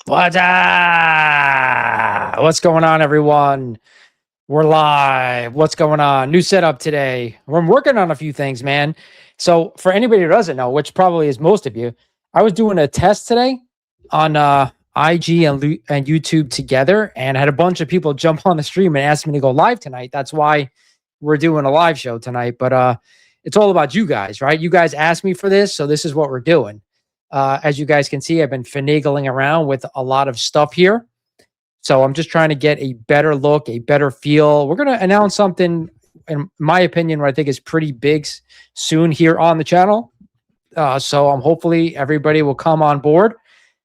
What's going on, everyone? We're live. What's going on? New setup today. I'm working on a few things, man. So, for anybody who doesn't know, which probably is most of you, I was doing a test today on IG and YouTube together, and I had a bunch of people jump on the stream and ask me to go live tonight. That's why we're doing a live show tonight. But it's all about you guys, right? You guys asked me for this, so this is what we're doing. As you guys can see, I've been finagling around with a lot of stuff here. So I'm just trying to get a better look, a better feel. We're going to announce something, in my opinion, what I think is pretty big soon here on the channel. So I'm hopefully everybody will come on board.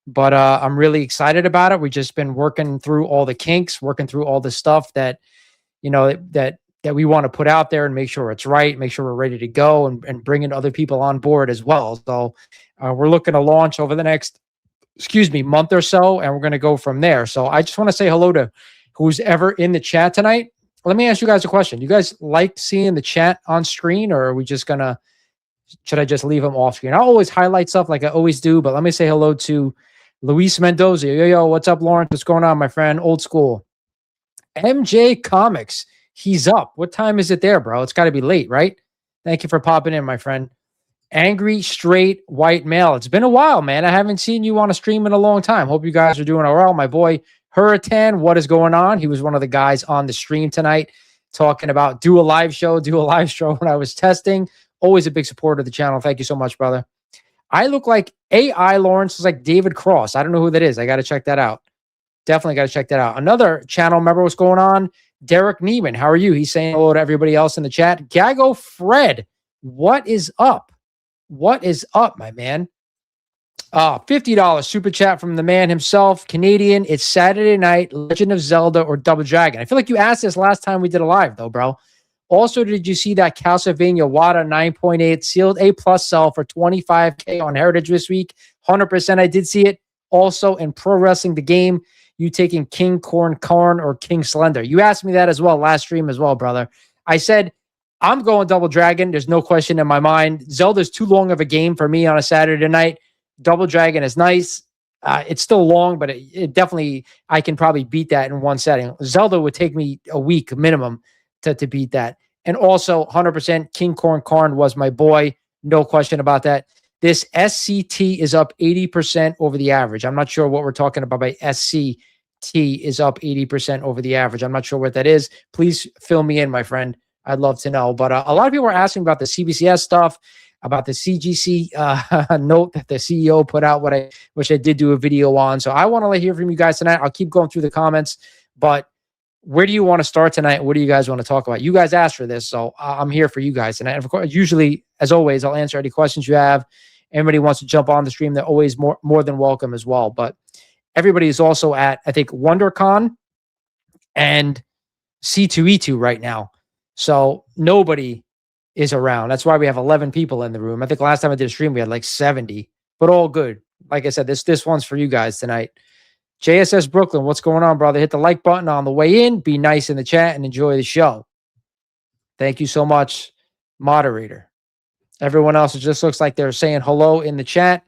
But I'm really excited about it. We've just been working through all the kinks, working through all the stuff that, that we want to put out there and make sure it's right, make sure we're ready to go and bringing other people on board as well. So we're looking to launch over the next, month or so, and we're going to go from there. So I just want to say hello to who's ever in the chat tonight. Let me ask you guys a question. You guys like seeing the chat on screen, or are we just going to, should I just leave them off screen? I always highlight stuff like I always do, but let me say hello to Luis Mendoza. Yo, what's up, Lawrence? What's going on, my friend? Old school. MJ Comics. He's up. What time is it there, bro? It's got to be late, right? Thank you for popping in, my friend. Angry straight white male. It's been a while, man. I haven't seen you on a stream in a long time. Hope you guys are doing all right. My boy Hurricane, what is going on? He was one of the guys on the stream tonight talking about do a live show when I was testing. Always a big supporter of the channel. Thank you so much, brother. I look like AI Lawrence is like David Cross. I don't know who that is. I got to check that out. Definitely got to check that out. Another channel member, what's going on? Derek Neiman, how are you? He's saying hello to everybody else in the chat. Gago Fred, what is up? What is up, my man? $50 super chat from the man himself. Canadian, it's Saturday night, Legend of Zelda or Double Dragon. I feel like you asked this last time we did a live, though, bro. Also, did you see that Castlevania WADA 9.8 sealed A+ sell for $25K on Heritage this week? 100% I did see it. Also, in Pro Wrestling the Game, you taking King Corn or King Slender? You asked me that as well last stream as well, brother. I said, I'm going Double Dragon. There's no question in my mind. Zelda's too long of a game for me on a Saturday night. Double Dragon is nice. It's still long, but it definitely, I can probably beat that in one setting. Zelda would take me a week minimum to beat that. And also 100% King Corn was my boy. No question about that. This SCT is up 80% over the average. I'm not sure what we're talking about by SCT is up 80% over the average. I'm not sure what that is. Please fill me in, my friend. I'd love to know. But a lot of people are asking about the CBCS stuff, about the CGC note that the CEO put out, which I did do a video on. So I want to hear from you guys tonight. I'll keep going through the comments. But where do you want to start tonight? What do you guys want to talk about? You guys asked for this, so I'm here for you guys tonight. And of course, usually, as always, I'll answer any questions you have. Anybody wants to jump on the stream, they're always more than welcome as well. But everybody is also at, I think, WonderCon and C2E2 right now. So nobody is around. That's why we have 11 people in the room. I think last time I did a stream, we had like 70, but all good. Like I said, this one's for you guys tonight. JSS Brooklyn, what's going on, brother? Hit the like button on the way in. Be nice in the chat and enjoy the show. Thank you so much, moderator. Everyone else, it just looks like they're saying hello in the chat.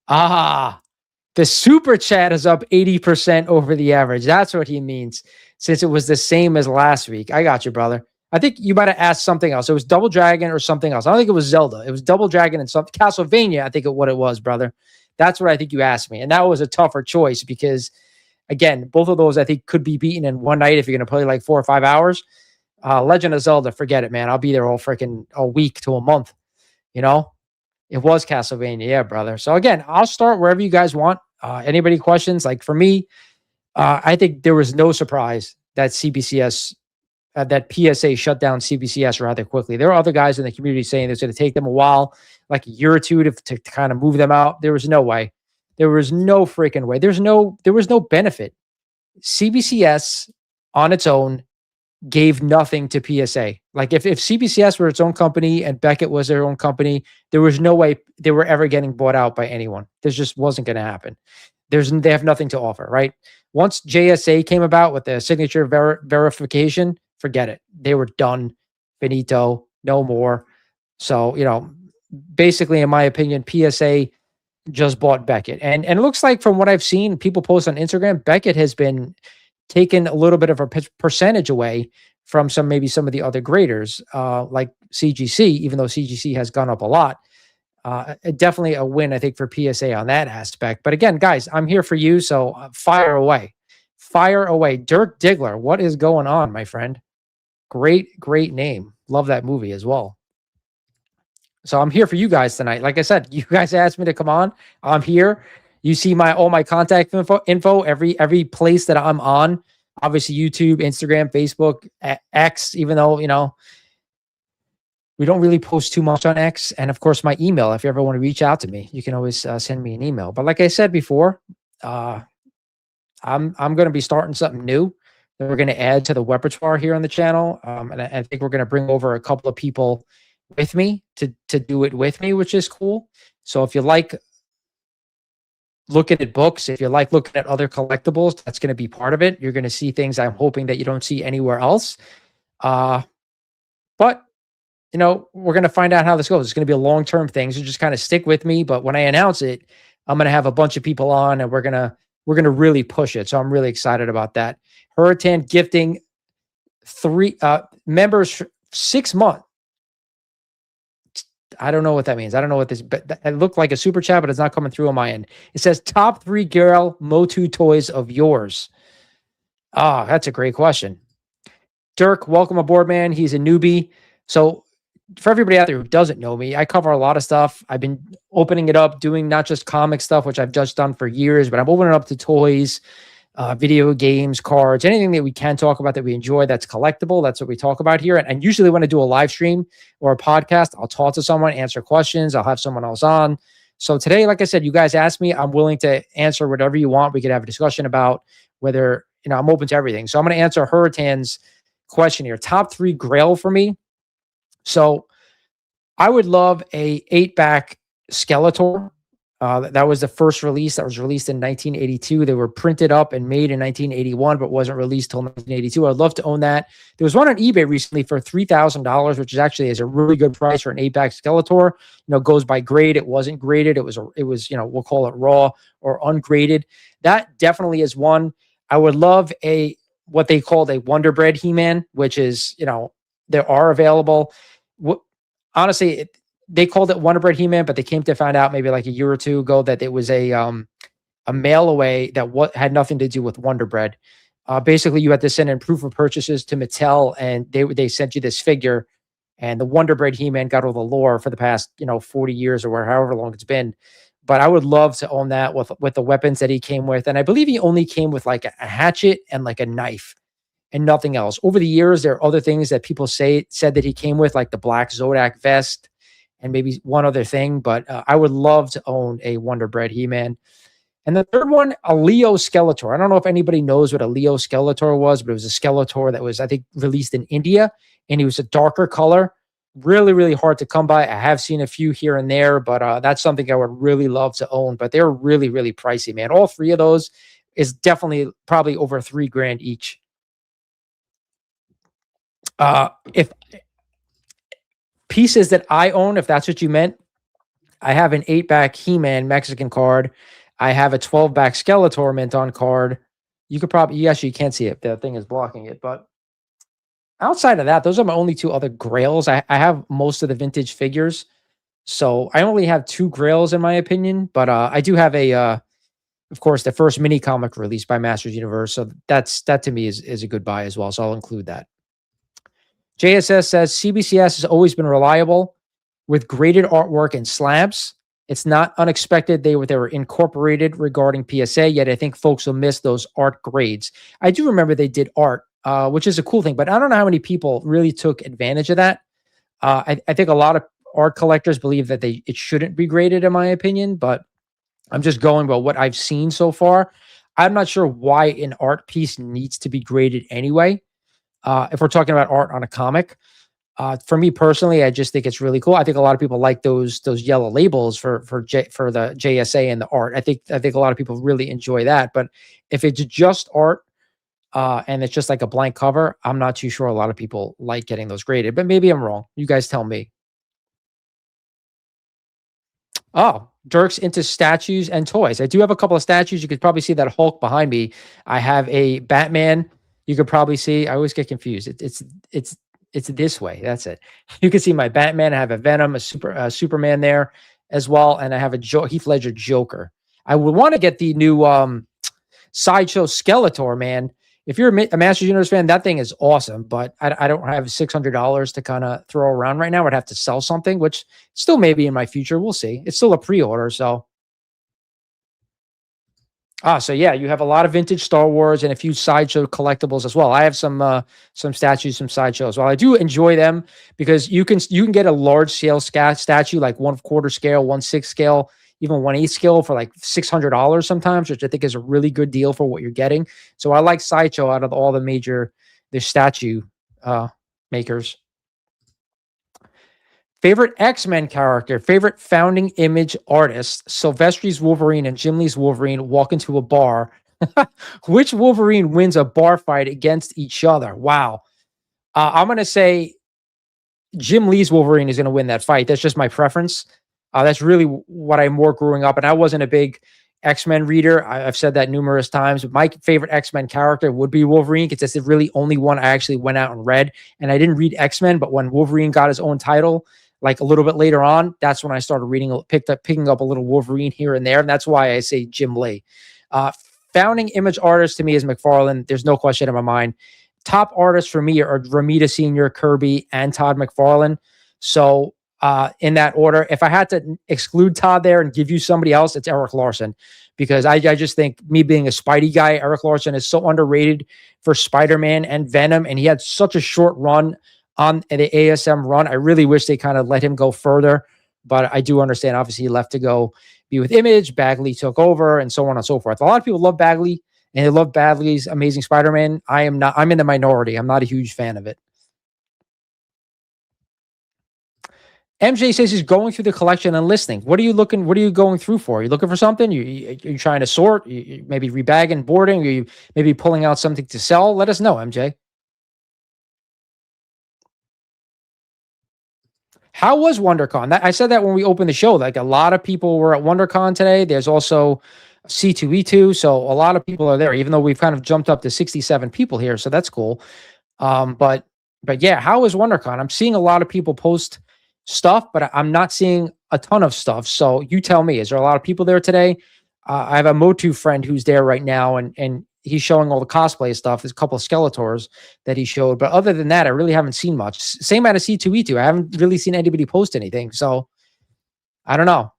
The super chat is up 80% over the average. That's what he means, since it was the same as last week. I got you, brother. I think you might have asked something else. It was Double Dragon or something else. I don't think it was Zelda. It was Double Dragon and something. Castlevania, I think what it was, brother. That's what I think you asked me. And that was a tougher choice because, again, both of those I think could be beaten in one night if you're going to play like 4 or 5 hours. Legend of Zelda, forget it, man. I'll be there all freaking a week to a month. You know? It was Castlevania. Yeah, brother. So, again, I'll start wherever you guys want. Anybody questions? Like, for me, I think there was no surprise that CBCS that PSA shut down CBCS rather quickly. There are other guys in the community saying it's going to take them a while, like a year or two to kind of move them out. There was no way. There was no freaking way. There was no benefit. CBCS on its own gave nothing to PSA. Like if CBCS were its own company and Beckett was their own company, there was no way they were ever getting bought out by anyone. This just wasn't going to happen. They have nothing to offer, right? Once JSA came about with the signature verification, forget it. They were done. Finito, no more. So, basically, in my opinion, PSA just bought Beckett. And it looks like from what I've seen, people post on Instagram, Beckett has been taking a little bit of a percentage away from maybe some of the other graders, like CGC, even though CGC has gone up a lot. Definitely a win, I think, for PSA on that aspect. But again, guys, I'm here for you, so fire away. Fire away. Dirk Diggler, what is going on, my friend? Great name. Love that movie as well. So I'm here for you guys tonight. Like I said, you guys asked me to come on. I'm here. You see all my contact info every place that I'm on. Obviously, YouTube, Instagram, Facebook, X. Even though we don't really post too much on X, and of course my email. If you ever want to reach out to me, you can always send me an email. But like I said before, I'm going to be starting something new that we're going to add to the repertoire here on the channel, and I think we're going to bring over a couple of people with me to do it with me, which is cool. So if you like looking at books, if you like looking at other collectibles, that's going to be part of it. You're going to see things I'm hoping that you don't see anywhere else. But we're going to find out how this goes. It's going to be a long-term thing, so just kind of stick with me. But when I announce it, I'm going to have a bunch of people on, and we're going to really push it. So I'm really excited about that. Hurricane gifting 3 members 6 months. I don't know what that means. I don't know what this, but it looked like a super chat, but it's not coming through on my end. It says top 3 girl Motu toys of yours. Ah, that's a great question. Dirk, welcome aboard, man. He's a newbie. So for everybody out there who doesn't know me, I cover a lot of stuff. I've been opening it up, doing not just comic stuff, which I've just done for years, but I'm opening it up to toys, video games, cards, anything that we can talk about that we enjoy that's collectible. That's what we talk about here. And usually when I do a live stream or a podcast, I'll talk to someone, answer questions. I'll have someone else on. So today, like I said, you guys asked me, I'm willing to answer whatever you want. We could have a discussion about whether, I'm open to everything. So I'm going to answer Hurricane's question here. Top 3 Grail for me. So I would love a 8-back Skeletor. That was the first release that was released in 1982. They were printed up and made in 1981, but wasn't released till 1982. I'd love to own that. There was one on eBay recently for $3,000, which is a really good price for an 8-back Skeletor. Goes by grade. It wasn't graded. It was we'll call it raw or ungraded. That definitely is one. I would love what they called a Wonder Bread He-Man, which is, there are available. Honestly, they called it Wonder Bread He-Man, but they came to find out maybe like a year or two ago that it was a mail away that had nothing to do with Wonder Bread. Basically, you had to send in proof of purchases to Mattel, and they sent you this figure. And the Wonder Bread He-Man got all the lore for the past 40 years or however long it's been. But I would love to own that with the weapons that he came with, and I believe he only came with like a hatchet and like a knife and nothing else. Over the years, there are other things that people said that he came with, like the black Zodak vest and maybe one other thing. But I would love to own a Wonder Bread He-Man. And the third one, a Leo Skeletor. I don't know if anybody knows what a Leo Skeletor was, but it was a Skeletor that was, I think, released in India, and he was a darker color. Really, really hard to come by. I have seen a few here and there, but that's something I would really love to own. But they're really, really pricey, man. All 3 of those is definitely probably over $3,000 each. If pieces that I own, if that's what you meant, I have an 8-back He-Man Mexican card. I have a 12-back Skeletor mint on card. You could probably, you can't see it. The thing is blocking it. But outside of that, those are my only 2 other grails. I have most of the vintage figures. So I only have 2 grails in my opinion. But I do have of course, the first mini comic released by Masters Universe. So that to me is a good buy as well. So I'll include that. JSS says CBCS has always been reliable with graded artwork and slabs. It's not unexpected they were incorporated regarding PSA, yet I think folks will miss those art grades. I do remember they did art, which is a cool thing, but I don't know how many people really took advantage of that. I think a lot of art collectors believe that it shouldn't be graded, in my opinion, but I'm just going by what I've seen so far. I'm not sure why an art piece needs to be graded anyway. If we're talking about art on a comic, for me personally, I just think it's really cool. I think a lot of people like those yellow labels for the JSA and the art. I think a lot of people really enjoy that. But if it's just art and it's just like a blank cover, I'm not too sure a lot of people like getting those graded. But maybe I'm wrong. You guys tell me. Oh, Dirk's into statues and toys. I do have a couple of statues. You could probably see that Hulk behind me. I have a Batman. You could probably see. I always get confused. It's it's this way. That's it. You can see my Batman. I have a Venom, a Superman there as well, and I have a Heath Ledger Joker. I would want to get the new Sideshow Skeletor, man. If you're a Masters Universe fan, that thing is awesome. But I don't have $600 to kind of throw around right now. I'd have to sell something, which still maybe in my future. We'll see. It's still a pre-order, so. So yeah, you have a lot of vintage Star Wars and a few sideshow collectibles as well. I have some statues, some sideshows. Well, I do enjoy them because you can get a large scale statue like 1/4 scale, 1/6 scale, even 1/8 scale for like $600 sometimes, which I think is a really good deal for what you're getting. So I like sideshow out of all the statue uh, makers. Favorite X-Men character, favorite founding image artist, Silvestri's Wolverine and Jim Lee's Wolverine walk into a bar. Which Wolverine wins a bar fight against each other? Wow. I'm going to say Jim Lee's Wolverine is going to win that fight. That's just my preference. That's really what I more growing up. And I wasn't a big X-Men reader. I've said that numerous times. But my favorite X-Men character would be Wolverine because that's the really only one I actually went out and read. And I didn't read X-Men, but when Wolverine got his own title, like a little bit later on, that's when I started picking up a little Wolverine here and there. And that's why I say Jim Lee. Uh, Founding image artist to me is McFarlane. There's no question in my mind. Top artists for me are Ramita Sr., Kirby, and Todd McFarlane. So in that order, if I had to exclude Todd there and give you somebody else, it's Eric Larson. Because I just think, me being a Spidey guy, Eric Larson is so underrated for Spider-Man and Venom. And he had such a short run on the ASM run. I really wish they kind of let him go further. But I do understand, obviously, he left to go be with Image. Bagley took over and so on and so forth. A lot of people love Bagley. And they love Bagley's Amazing Spider-Man. I am not. I'm in the minority. I'm not a huge fan of it. MJ says he's going through the collection and listening. What are you looking? What are you going through for? Are you looking for something? You trying to sort? You maybe rebagging, boarding? Are you maybe pulling out something to sell? Let us know, MJ. How was WonderCon? I said that when we opened the show. Like a lot of people were at WonderCon today. There's also C2E2, so a lot of people are there. Even though we've kind of jumped up to 67 people here, so that's cool. But yeah, how is WonderCon? I'm seeing a lot of people post stuff, but I'm not seeing a ton of stuff. So you tell me, is there a lot of people there today? I have a Motu friend who's there right now, and he's showing all the cosplay stuff. There's a couple of Skeletors that he showed, but other than that, I really haven't seen much. Same out of C2E2. I haven't really seen anybody post anything. So I don't know.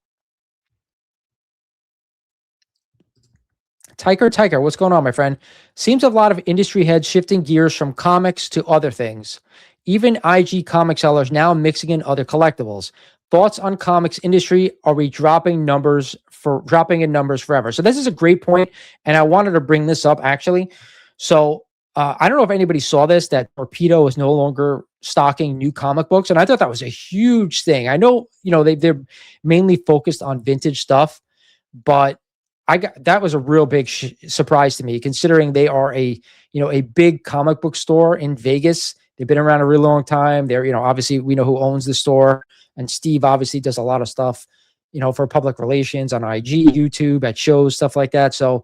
Tiger, what's going on, my friend? Seems a lot of industry heads shifting gears from comics to other things. Even IG comic sellers now mixing in other collectibles. Thoughts on comics industry? Are we dropping in numbers forever? So this is a great point, and I wanted to bring this up actually. So I don't know if anybody saw this, that Torpedo is no longer stocking new comic books, and I thought that was a huge thing. I know, they're mainly focused on vintage stuff, but that was a real big surprise to me, considering they are a big comic book store in Vegas. They've been around a really long time. They're, obviously we know who owns the store, and Steve obviously does a lot of stuff, for public relations on IG, YouTube, at shows, stuff like that. So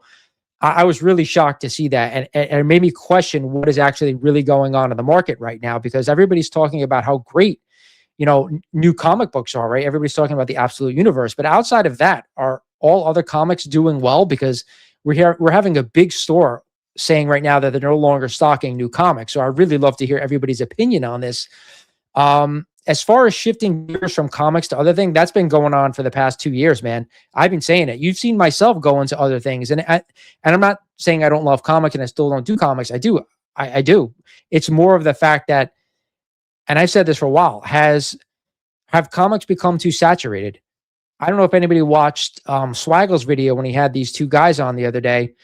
I was really shocked to see that. And it made me question what is actually really going on in the market right now, because everybody's talking about how great, new comic books are, right? Everybody's talking about the Absolute Universe, but outside of that, are all other comics doing well? Because we're having a big store saying right now that they're no longer stocking new comics. So I really love to hear everybody's opinion on this. As far as shifting gears from comics to other things, that's been going on for the past 2 years, man. I've been saying it. You've seen myself go into other things, and I'm not saying I don't love comics and I still don't do comics. I do. I do. It's more of the fact that, and I've said this for a while, have comics become too saturated? I don't know if anybody watched Swaggle's video when he had these two guys on the other day,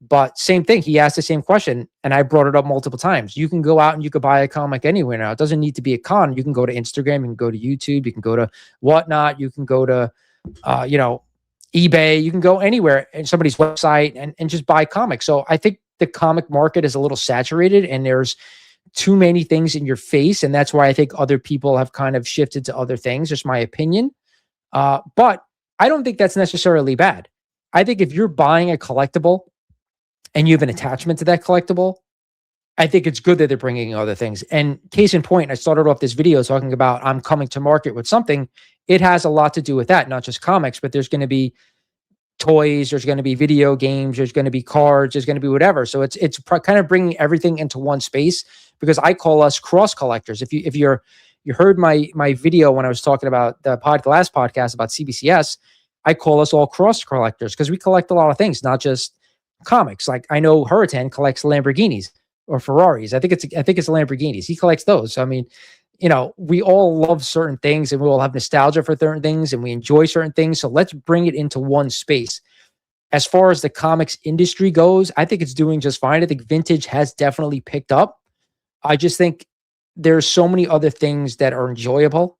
but same thing. He asked the same question, and I brought it up multiple times. You can go out and you could buy a comic anywhere now. It doesn't need to be a con. You can go to Instagram, you can go to YouTube, you can go to whatnot, you can go to, eBay, you can go anywhere in somebody's website and just buy comics. So I think the comic market is a little saturated, and there's too many things in your face. And that's why I think other people have kind of shifted to other things. Just my opinion. But I don't think that's necessarily bad. I think if you're buying a collectible and you have an attachment to that collectible, I think it's good that they're bringing other things. And case in point, I started off this video talking about I'm coming to market with something. It has a lot to do with that, not just comics, but there's going to be toys, there's going to be video games, there's going to be cards, there's going to be whatever. So it's kind of bringing everything into one space, because I call us cross collectors. If you heard my video when I was talking about the last podcast about CBCS, I call us all cross collectors because we collect a lot of things, not just comics. Like I know Hurricane collects Lamborghinis or Ferraris. I think it's Lamborghinis. He collects those. So, I mean, we all love certain things and we all have nostalgia for certain things and we enjoy certain things. So let's bring it into one space. As far as the comics industry goes, I think it's doing just fine. I think vintage has definitely picked up. I just think there's so many other things that are enjoyable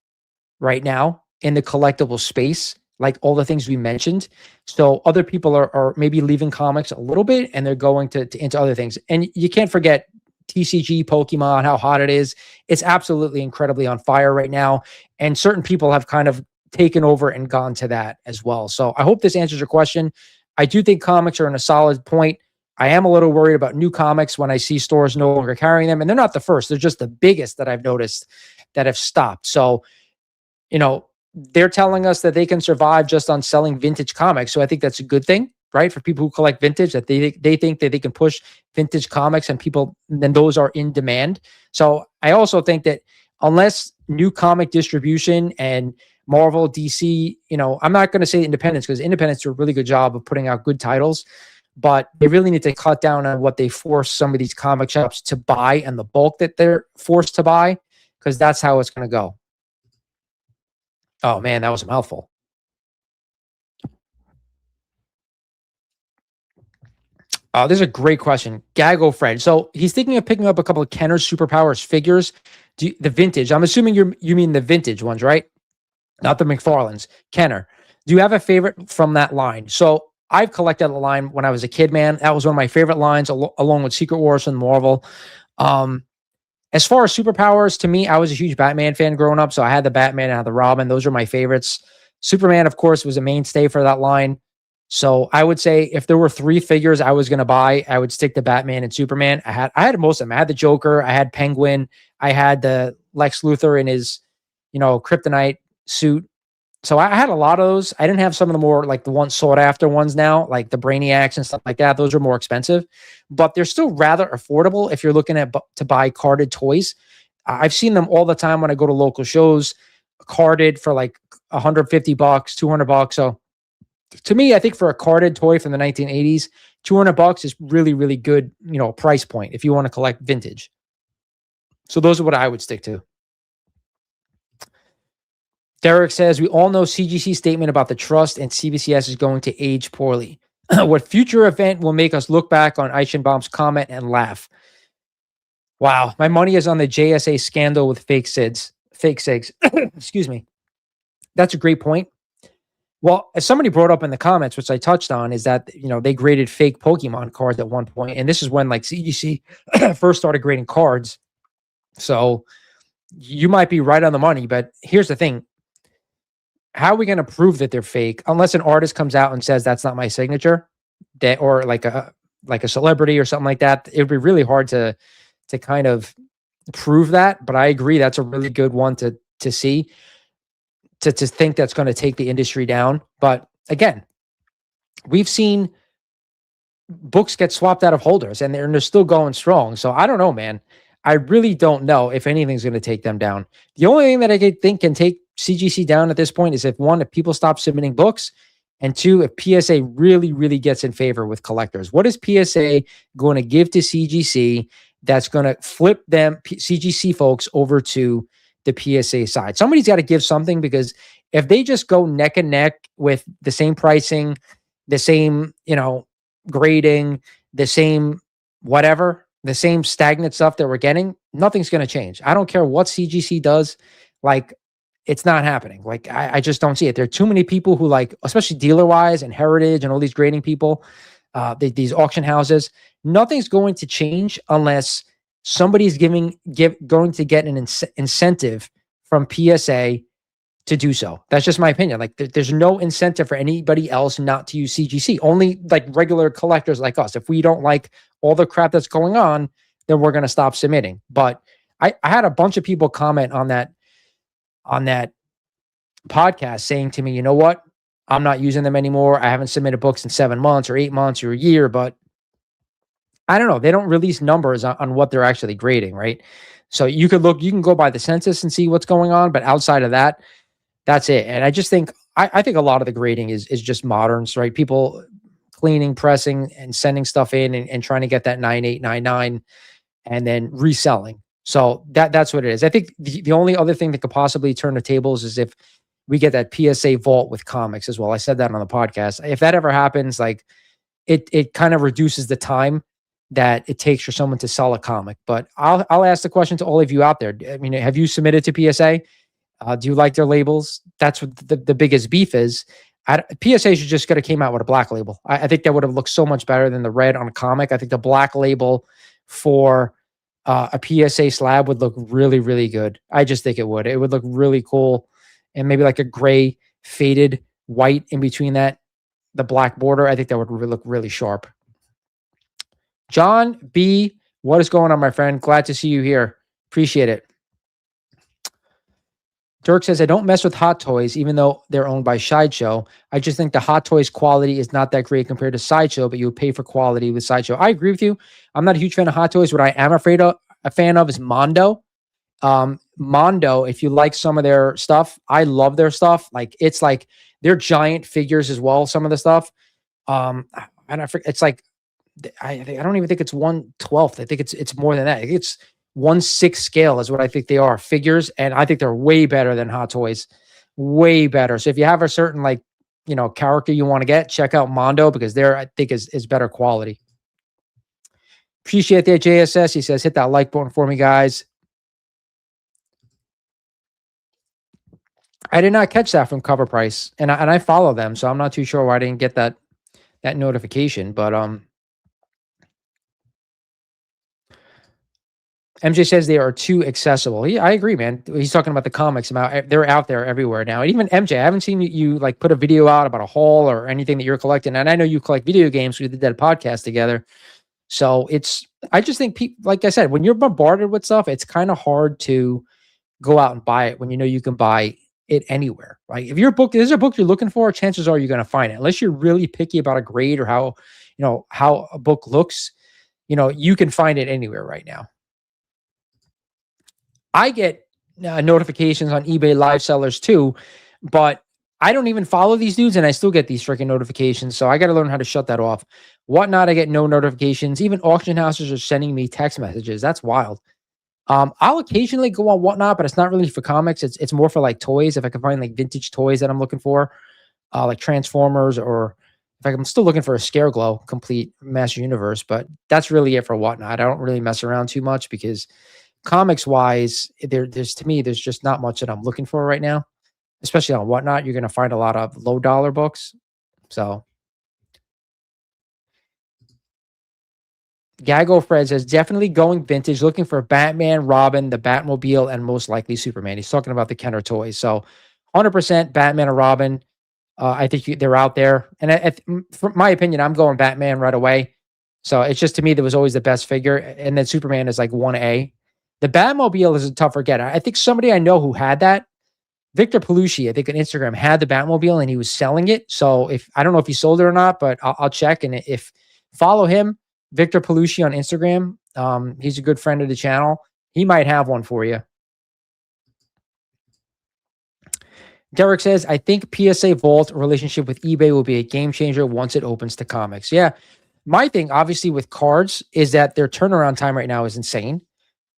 right now in the collectible space, like all the things we mentioned. So other people are maybe leaving comics a little bit and they're going to into other things. And you can't forget TCG, Pokemon, how hot it is. It's absolutely incredibly on fire right now. And certain people have kind of taken over and gone to that as well. So I hope this answers your question. I do think comics are in a solid point. I am a little worried about new comics when I see stores no longer carrying them. And they're not the first. They're just the biggest that I've noticed that have stopped. So, they're telling us that they can survive just on selling vintage comics. So I think that's a good thing, right? For people who collect vintage, that they think that they can push vintage comics and then those are in demand. So I also think that unless new comic distribution and Marvel, DC, I'm not going to say independents because independents do a really good job of putting out good titles, but they really need to cut down on what they force some of these comic shops to buy and the bulk that they're forced to buy, because that's how it's going to go. Oh man, that was a mouthful. This is a great question. Gago Fred. So he's thinking of picking up a couple of Kenner's Superpowers figures. The vintage. I'm assuming you mean the vintage ones, right? Not the McFarlanes. Kenner. Do you have a favorite from that line? So I've collected the line when I was a kid, man. That was one of my favorite lines, along with Secret Wars and Marvel. As far as superpowers, to me, I was a huge Batman fan growing up. So I had the Batman, I had the Robin. Those are my favorites. Superman, of course, was a mainstay for that line. So I would say if there were 3 figures I was going to buy, I would stick to Batman and Superman. I had most of them. I had the Joker. I had Penguin. I had the Lex Luthor in his, kryptonite suit. So I had a lot of those. I didn't have some of the more like the ones sought after ones now, like the Brainiacs and stuff like that. Those are more expensive, but they're still rather affordable if you're looking at to buy carded toys. I've seen them all the time when I go to local shows, carded for like $150, $200. So to me, I think for a carded toy from the 1980s, $200 is really, really good, price point if you want to collect vintage. So those are what I would stick to. Derek says, we all know CGC's statement about the trust and CBCS is going to age poorly. What future event will make us look back on Eichenbaum's comment and laugh? Wow. My money is on the JSA scandal with fake SIGs. Excuse me. That's a great point. Well, as somebody brought up in the comments, which I touched on, is that, they graded fake Pokemon cards at one point. And this is when like CGC first started grading cards. So you might be right on the money, but here's the thing. How are we going to prove that they're fake unless an artist comes out and says that's not my signature, or like a celebrity or something like that? It would be really hard to kind of prove that. But I agree, that's a really good one to see, to think that's going to take the industry down. But again, we've seen books get swapped out of holders and they're still going strong. So I don't know, man. I really don't know if anything's going to take them down. The only thing that I think can take CGC down at this point is if people stop submitting books, and 2, if PSA really, really gets in favor with collectors. What is PSA going to give to CGC that's going to flip them, CGC folks, over to the PSA side? Somebody's got to give something, because if they just go neck and neck with the same pricing, the same, grading, the same whatever, the same stagnant stuff that we're getting, nothing's going to change. I don't care what CGC does. Like, it's not happening. Like, I just don't see it. There are too many people who, like, especially dealer-wise and Heritage and all these grading people, these auction houses, nothing's going to change unless somebody's going to get an incentive from PSA to do so. That's just my opinion. Like there's no incentive for anybody else not to use CGC. Only like regular collectors like us. If we don't like all the crap that's going on, then we're going to stop submitting. But I had a bunch of people comment on that podcast saying to me, you know what? I'm not using them anymore. I haven't submitted books in 7 months or 8 months or a year, but I don't know. They don't release numbers on what they're actually grading, right? So you can go by the census and see what's going on, but outside of that, that's it. And I just think, I think a lot of the grading is just moderns, right? People cleaning, pressing, and sending stuff in and trying to get that 9899 and then reselling. So that's what it is. I think the only other thing that could possibly turn the tables is if we get that PSA vault with comics as well. I said that on the podcast. If that ever happens, like it kind of reduces the time that it takes for someone to sell a comic. But I'll ask the question to all of you out there. I mean, have you submitted to PSA? Do you like their labels? That's what the biggest beef is. PSA should just could have came out with a black label. I think that would have looked so much better than the red on a comic. I think the black label for a PSA slab would look really, really good. I just think it would. It would look really cool. And maybe like a gray faded white in between that, the black border. I think that would look really sharp. John B., what is going on, my friend? Glad to see you here. Appreciate it. Dirk says, I don't mess with Hot Toys, even though they're owned by Sideshow. I just think the Hot Toys quality is not that great compared to Sideshow, but you would pay for quality with Sideshow. I agree with you. I'm not a huge fan of Hot Toys. What I am a fan of is Mondo. Mondo, if you like some of their stuff, I love their stuff. Like, it's like they're giant figures as well, some of the stuff. And I forget, it's like, I don't even think it's 1/12. I think it's more than that. I think it's 1/6 scale is what I think they are figures. And I think they're way better than Hot Toys, way better. So if you have a certain character you want to get, check out Mondo because I think is better quality. Appreciate that, JSS. He says, hit that like button for me, guys. I did not catch that from Cover Price, and I follow them, so I'm not too sure why I didn't get that notification. But MJ says they are too accessible. I agree, man. He's talking about the comics. They're out there everywhere now. And even MJ, I haven't seen you like put a video out about a haul or anything that you're collecting. And I know you collect video games. We did that podcast together. So I just think people, like I said, when you're bombarded with stuff, it's kind of hard to go out and buy it when you know you can buy it anywhere, right? If there's a book you're looking for, chances are you're going to find it. Unless you're really picky about a grade or how a book looks, you can find it anywhere right now. I get notifications on eBay live sellers too, but I don't even follow these dudes and I still get these freaking notifications. So I got to learn how to shut that off. Whatnot, I get no notifications. Even auction houses are sending me text messages. That's wild. I'll occasionally go on Whatnot, but it's not really for comics. It's more for like toys. If I can find like vintage toys that I'm looking for, like Transformers, or if I'm still looking for a Scareglow complete Master Universe, but that's really it for Whatnot. I don't really mess around too much because comics wise, there's just not much that I'm looking for right now, especially on Whatnot. You're going to find a lot of low dollar books. So Gaggo Fred says, definitely going vintage, looking for Batman, Robin, the Batmobile, and most likely Superman. He's talking about the Kenner toys. So 100% Batman or Robin. I think they're out there. And from my opinion, I'm going Batman right away. So it's just, to me, that was always the best figure. And then Superman is like 1A. The Batmobile is a tougher get. I think somebody I know who had that, Victor Pelucci, I think on Instagram, had the Batmobile and he was selling it. So I don't know if he sold it or not, but I'll check. And if follow him, Victor Pelucci on Instagram, he's a good friend of the channel. He might have one for you. Derek says, I think PSA Vault relationship with eBay will be a game changer once it opens to comics. Yeah. My thing, obviously, with cards is that their turnaround time right now is insane.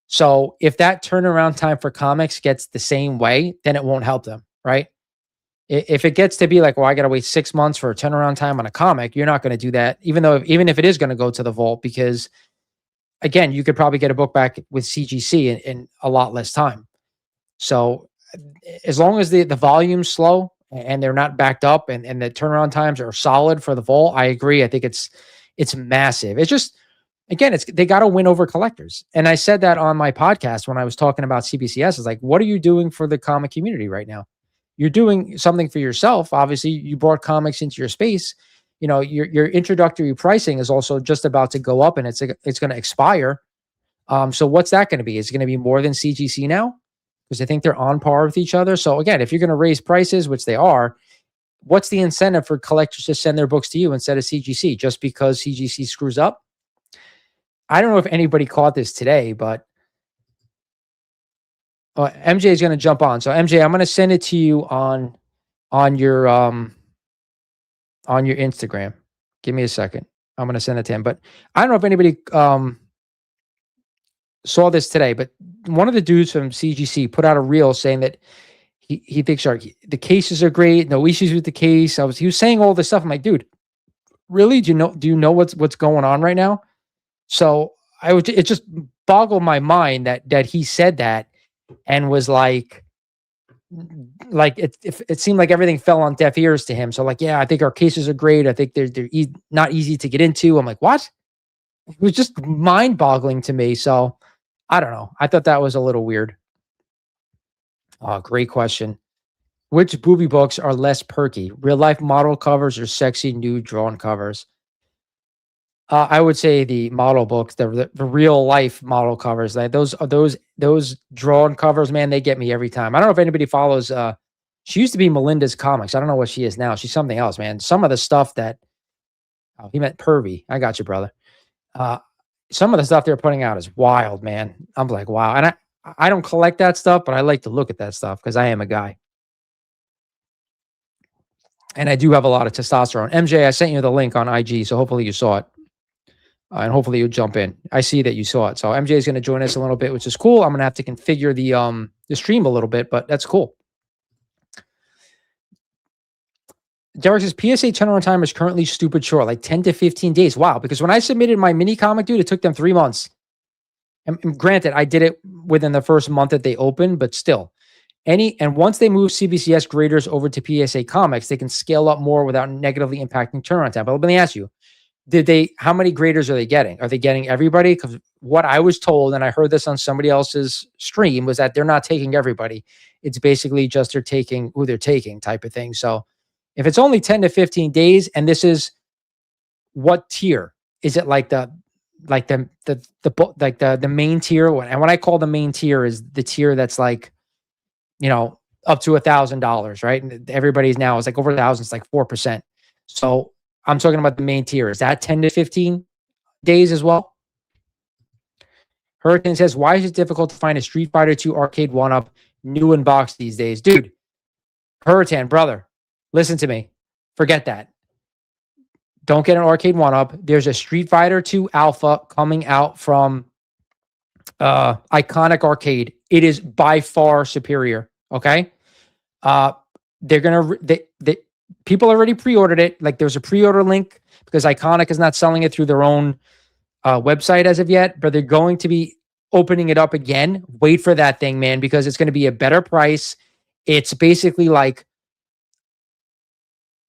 So if that turnaround time for comics gets the same way, then it won't help them, right? If it gets to be like, well, I got to wait 6 months for a turnaround time on a comic, you're not going to do that, even if it is going to go to the vault, because again, you could probably get a book back with CGC in a lot less time. So as long as the volume's slow and they're not backed up and the turnaround times are solid for the vault, I agree. I think it's massive. It's just, again, they got to win over collectors. And I said that on my podcast when I was talking about CBCS. It's like, what are you doing for the comic community right now? you're doing something for yourself. Obviously, you brought comics into your space. You know, your introductory pricing is also just about to go up, and it's going to expire. So what's that going to be? Is it going to be more than CGC now? Because I think they're on par with each other. So again, if you're going to raise prices, which they are, what's the incentive for collectors to send their books to you instead of CGC just because CGC screws up? I don't know if anybody caught this today, but MJ is going to jump on. So MJ, I'm going to send it to you on your Instagram. Give me a second. I'm going to send it to him. But I don't know if anybody saw this today, but one of the dudes from CGC put out a reel saying that he thinks the cases are great, no issues with the case. He was saying all this stuff. I'm like, dude, really? Do you know what's going on right now? So it just boggled my mind that he said that and was like it seemed like everything fell on deaf ears to him. So like, yeah, I think our cases are great. I think they're not easy to get into. I'm like, what? It was just mind boggling to me. So I don't know. I thought that was a little weird. Great question. Which booby books are less perky? Real life model covers or sexy new drawn covers? I would say the model books, the real life model covers. Like those drawn covers, man, they get me every time. I don't know if anybody follows. She used to be Melinda's Comics. I don't know what she is now. She's something else, man. Some of the stuff that he meant pervy. I got you, brother. Some of the stuff they're putting out is wild, man. I'm like, wow. And I don't collect that stuff, but I like to look at that stuff because I am a guy. And I do have a lot of testosterone. MJ, I sent you the link on IG, so hopefully you saw it. And hopefully you'll jump in. I see that you saw it. So MJ is going to join us a little bit, which is cool. I'm going to have to configure the stream a little bit, but that's cool. Derek says PSA turnaround time is currently stupid short, like 10 to 15 days. Wow. Because when I submitted my mini comic, dude, it took them 3 months. And granted, I did it within the first month that they opened, but still. And once they move CBCS graders over to PSA Comics, they can scale up more without negatively impacting turnaround time. But let me ask you, how many graders are they getting? Are they getting everybody? Because what I was told, and I heard this on somebody else's stream, was that they're not taking everybody. It's basically just they're taking who they're taking type of thing. So if it's only 10 to 15 days, and this is what tier? Is it like the main tier? And what I call the main tier is the tier that's like, you know, up to $1,000, right? And everybody's now is like over 1,000, it's like 4%. So I'm talking about the main tier. Is that 10 to 15 days as well? Hurricane says, why is it difficult to find a Street Fighter 2 arcade one-up new in box these days? Dude, Hurricane, brother, listen to me. Forget that. Don't get an arcade one-up. There's a Street Fighter 2 Alpha coming out from Iconic Arcade. It is by far superior. Okay. They're going to, people already pre-ordered it. Like there's a pre-order link because Iconic is not selling it through their own website as of yet, but they're going to be opening it up again. Wait for that thing, man, because it's going to be a better price. It's basically like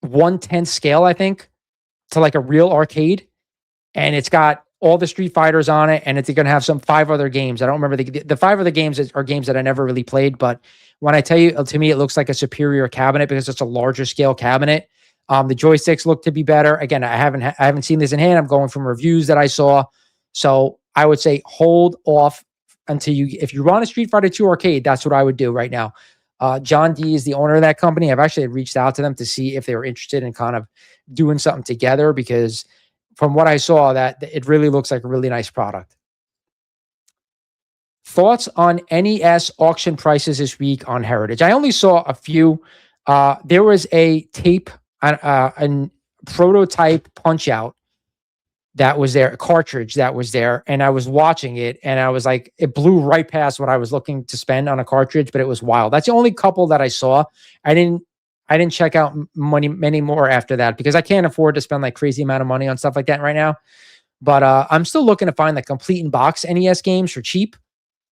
1/10 scale, I think, to like a real arcade. And it's got all the Street Fighters on it, and it's going to have 5 other games. I don't remember the 5 other games are games that I never really played, but when I tell you, to me, it looks like a superior cabinet because it's a larger scale cabinet. The joysticks look to be better. Again, I haven't seen this in hand. I'm going from reviews that I saw, so I would say hold off until if you run a Street Fighter 2 arcade, that's what I would do right now. John D is the owner of that company. I've actually reached out to them to see if they were interested in kind of doing something together because from what I saw, that it really looks like a really nice product. Thoughts on NES auction prices this week on Heritage? I only saw a few. There was a tape, a prototype punch out that was there, a cartridge that was there, and I was watching it, and I was like, it blew right past what I was looking to spend on a cartridge, but it was wild. That's the only couple that I saw. I didn't check out many more after that because I can't afford to spend like crazy amount of money on stuff like that right now. But I'm still looking to find the complete in box NES games for cheap.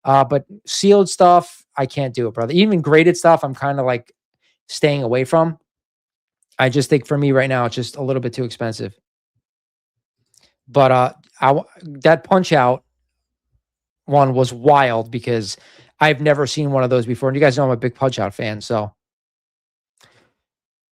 But sealed stuff, I can't do it, brother. Even graded stuff, I'm kind of like staying away from. I just think for me right now, it's just a little bit too expensive. But that punch out one was wild because I've never seen one of those before. And you guys know I'm a big punch out fan, so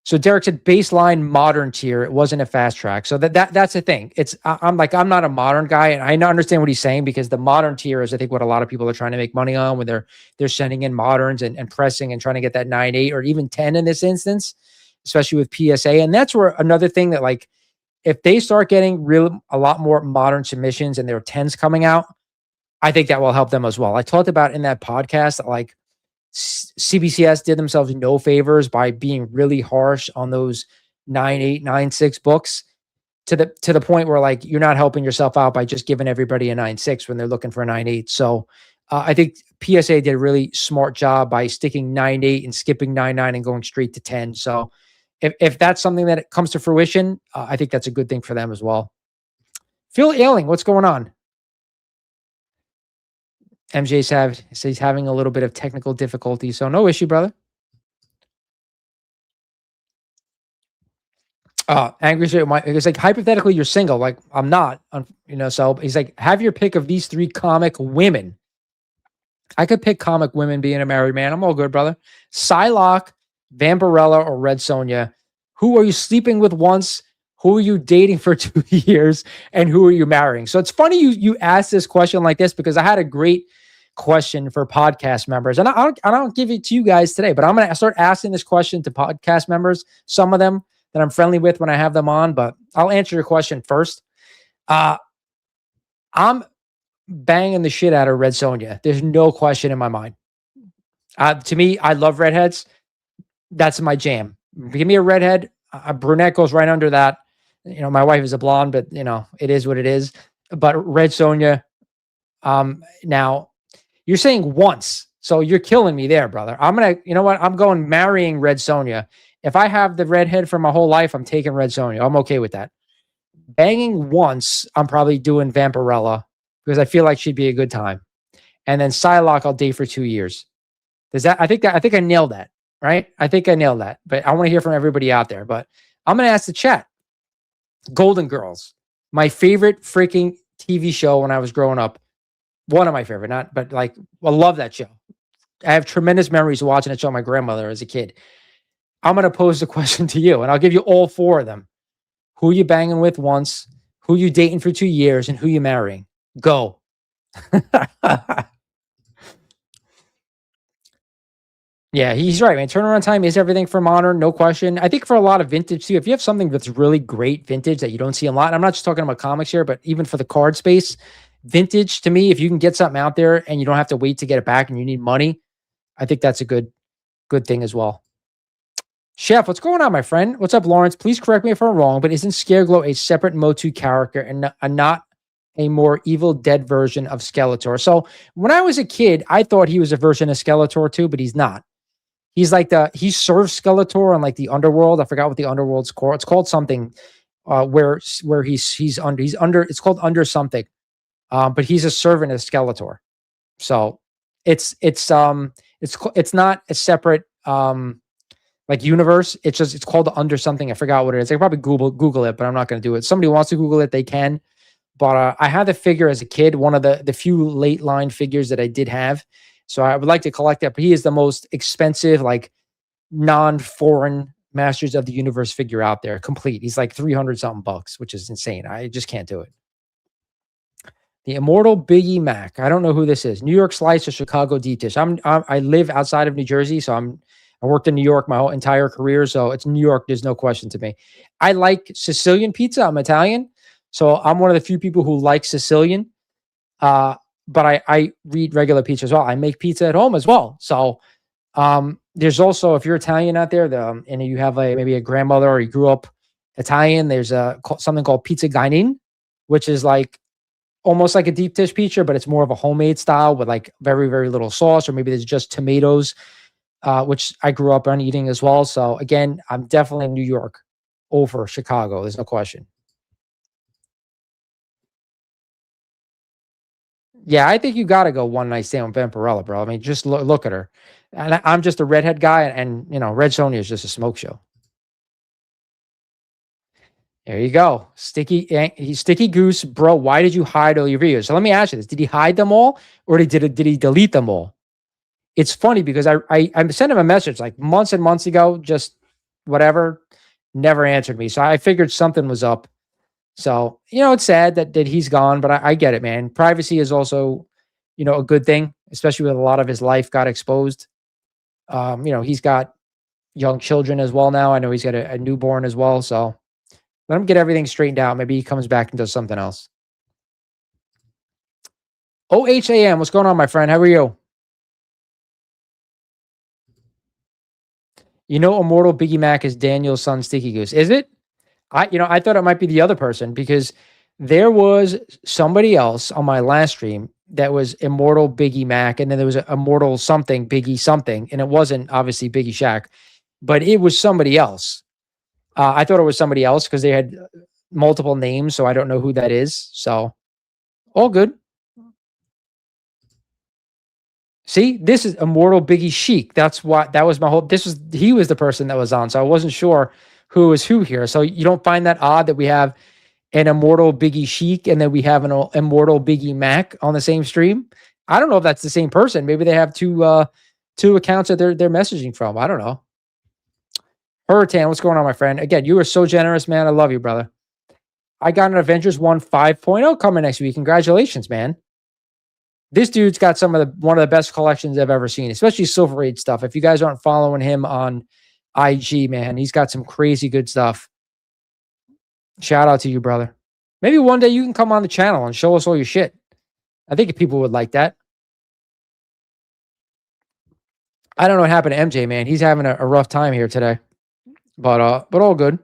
So Derek said baseline modern tier. It wasn't a fast track. So that's the thing. I'm like, I'm not a modern guy, and I understand what he's saying, because the modern tier is, I think, what a lot of people are trying to make money on when they're sending in moderns and pressing and trying to get that 9.8 or even 10 in this instance, especially with PSA. And that's where another thing that, like, if they start getting a lot more modern submissions and there are 10s coming out, I think that will help them as well. I talked about in that podcast that, like, CBCS did themselves no favors by being really harsh on those 9.8, 9.6 books, to the point where, like, you're not helping yourself out by just giving everybody a 9.6 when they're looking for a 9.8. So I think PSA did a really smart job by sticking 9.8 and skipping 9.9 and going straight to 10. So if that's something that comes to fruition, I think that's a good thing for them as well. Phil Ailing, what's going on? MJ says he's having a little bit of technical difficulty, so no issue, brother. Angry Straight, it's like, hypothetically, you're single. Like, I'm not, so he's like, have your pick of these 3 comic women. I could pick comic women being a married man. I'm all good, brother. Psylocke, Vampirella, or Red Sonja. Who are you sleeping with once? Who are you dating for 2 years? And who are you marrying? So it's funny you asked this question like this, because I had a great question for podcast members, and I don't give it to you guys today, but I'm going to start asking this question to podcast members, some of them that I'm friendly with when I have them on, but I'll answer your question first. I'm banging the shit out of Red Sonja. There's no question in my mind. To me, I love redheads. That's my jam. Give me a redhead. A brunette goes right under that. My wife is a blonde, but it is what it is. But Red Sonja, now, you're saying once, so you're killing me there, brother. I'm going marrying Red Sonja. If I have the redhead for my whole life, I'm taking Red Sonja. I'm okay with that. Banging once, I'm probably doing Vampirella, because I feel like she'd be a good time. And then Psylocke, I'll date for 2 years. I think I nailed that, right? I think I nailed that. But I want to hear from everybody out there. But I'm going to ask the chat. Golden Girls, my favorite freaking TV show when I was growing up. One of my favorite, I love that show. I have tremendous memories of watching that show with my grandmother as a kid. I'm going to pose the question to you, and I'll give you all 4 of them. Who you banging with once, who you dating for 2 years, and who you marrying. Go. Yeah, he's right, man. Turnaround time is everything for modern, no question. I think for a lot of vintage too, if you have something that's really great vintage that you don't see a lot, I'm not just talking about comics here, but even for the card space, vintage, to me, if you can get something out there and you don't have to wait to get it back and you need money, I think that's a good thing as well. Chef, what's going on, my friend? What's up, Lawrence? Please correct me if I'm wrong, but isn't Scareglow a separate Motu character and not a more Evil Dead version of Skeletor? So when I was a kid, I thought he was a version of Skeletor too, but he's not. He's like he serves Skeletor on, like, the underworld. I forgot what the underworld's called. It's called something where he's under. It's called Under something. But he's a servant of Skeletor. So it's not a separate like universe. It's called Under something. I forgot what it is. I can probably Google it, but I'm not going to do it. Somebody wants to Google it, they can. But I had the figure as a kid, one of the few late line figures that I did have. So I would like to collect that. But he is the most expensive, like, non-foreign Masters of the Universe figure out there, complete. He's like 300 something bucks, which is insane. I just can't do it. The Immortal Biggie Mac. I don't know who this is. New York Slice or Chicago Deep Dish. I live outside of New Jersey, so I worked in New York my whole entire career, so it's New York. There's no question to me. I like Sicilian pizza. I'm Italian, so I'm one of the few people who like Sicilian. But I read regular pizza as well. I make pizza at home as well. So there's also, if you're Italian out there, and you have maybe a grandmother or you grew up Italian, there's something called pizza guinin, which is like almost like a deep dish pizza, but it's more of a homemade style with like very, very little sauce, or maybe there's just tomatoes, which I grew up on eating as well. So again, I'm definitely in New York over Chicago. There's no question. Yeah, I think you got to go one night stand with Vampirella, bro. I mean, just look at her. And I'm just a redhead guy, and Red Sonja is just a smoke show. There you go. Sticky Goose, bro. Why did you hide all your videos? So let me ask you this. Did he hide them all, or did he delete them all? It's funny because I sent him a message like months and months ago, just whatever, Never answered me. So I figured something was up. So, it's sad that he's gone, but I get it, man. Privacy is also, a good thing, especially with a lot of his life got exposed. He's got young children as well now. I know he's got a newborn as well. So let him get everything straightened out. Maybe he comes back and does something else. OHAM, what's going on, my friend? How are you? Immortal Biggie Mac is Daniel's son, Sticky Goose. Is it? I thought it might be the other person because there was somebody else on my last stream that was Immortal Biggie Mac, and then there was a Immortal something, Biggie something, and it wasn't obviously Biggie Shaq, but it was somebody else. I thought it was somebody else because they had multiple names, so I don't know who that is. So all good. See, this is Immortal Biggie Chic. That was my whole. He was the person that was on, so I wasn't sure who was who here. So you don't find that odd that we have an Immortal Biggie Chic and then we have an Immortal Biggie Mac on the same stream? I don't know if that's the same person. Maybe they have two accounts that they're messaging from. I don't know. Hurricane, what's going on, my friend? Again, you are so generous, man. I love you, brother. I got an Avengers 1 5.0 coming next week. Congratulations, man. This dude's got one of the best collections I've ever seen, especially Silver Age stuff. If you guys aren't following him on IG, man, he's got some crazy good stuff. Shout out to you, brother. Maybe one day you can come on the channel and show us all your shit. I think people would like that. I don't know what happened to MJ, man. He's having a rough time here today. But all good.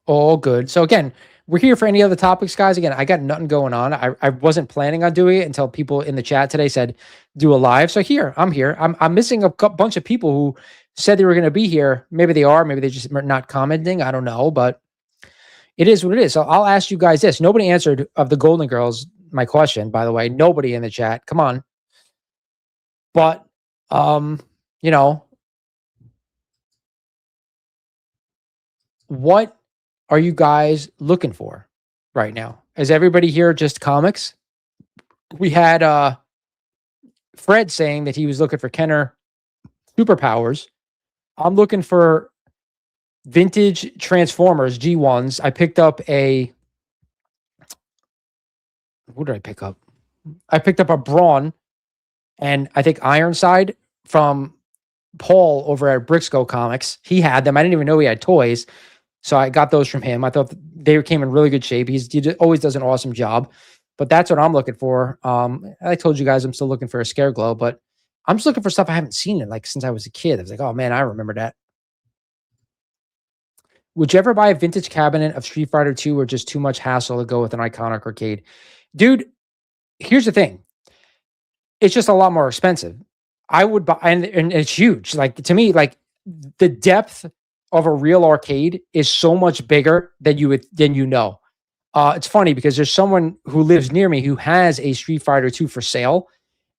All good. So again, we're here for any other topics, guys. Again, I got nothing going on. I wasn't planning on doing it until people in the chat today said do a live. So I'm here. I'm missing a bunch of people who said they were going to be here. Maybe they are. Maybe they just are not commenting. I don't know, but it is what it is. So I'll ask you guys this. Nobody answered of the Golden Girls my question, by the way. Nobody in the chat. Come on. But what are you guys looking for right now? Is everybody here just comics? We had Fred saying that he was looking for Kenner superpowers. I'm looking for vintage Transformers G1s. I picked up what did I pick up? I picked up a Brawn and I think Ironside from Paul over at Brixco Comics. He had them. I didn't even know he had toys. So I got those from him. I thought they came in really good shape. He always does an awesome job. But that's what I'm looking for. I told you guys I'm still looking for a Scareglow, but I'm just looking for stuff I haven't seen in since I was a kid. I was like, oh man, I remember that. Would you ever buy a vintage cabinet of Street Fighter 2 or just too much hassle to go with an iconic arcade? Dude, here's the thing. It's just a lot more expensive. I would buy, and it's huge. To me, the depth of a real arcade is so much bigger than you know. It's funny because there's someone who lives near me who has a Street Fighter 2 for sale.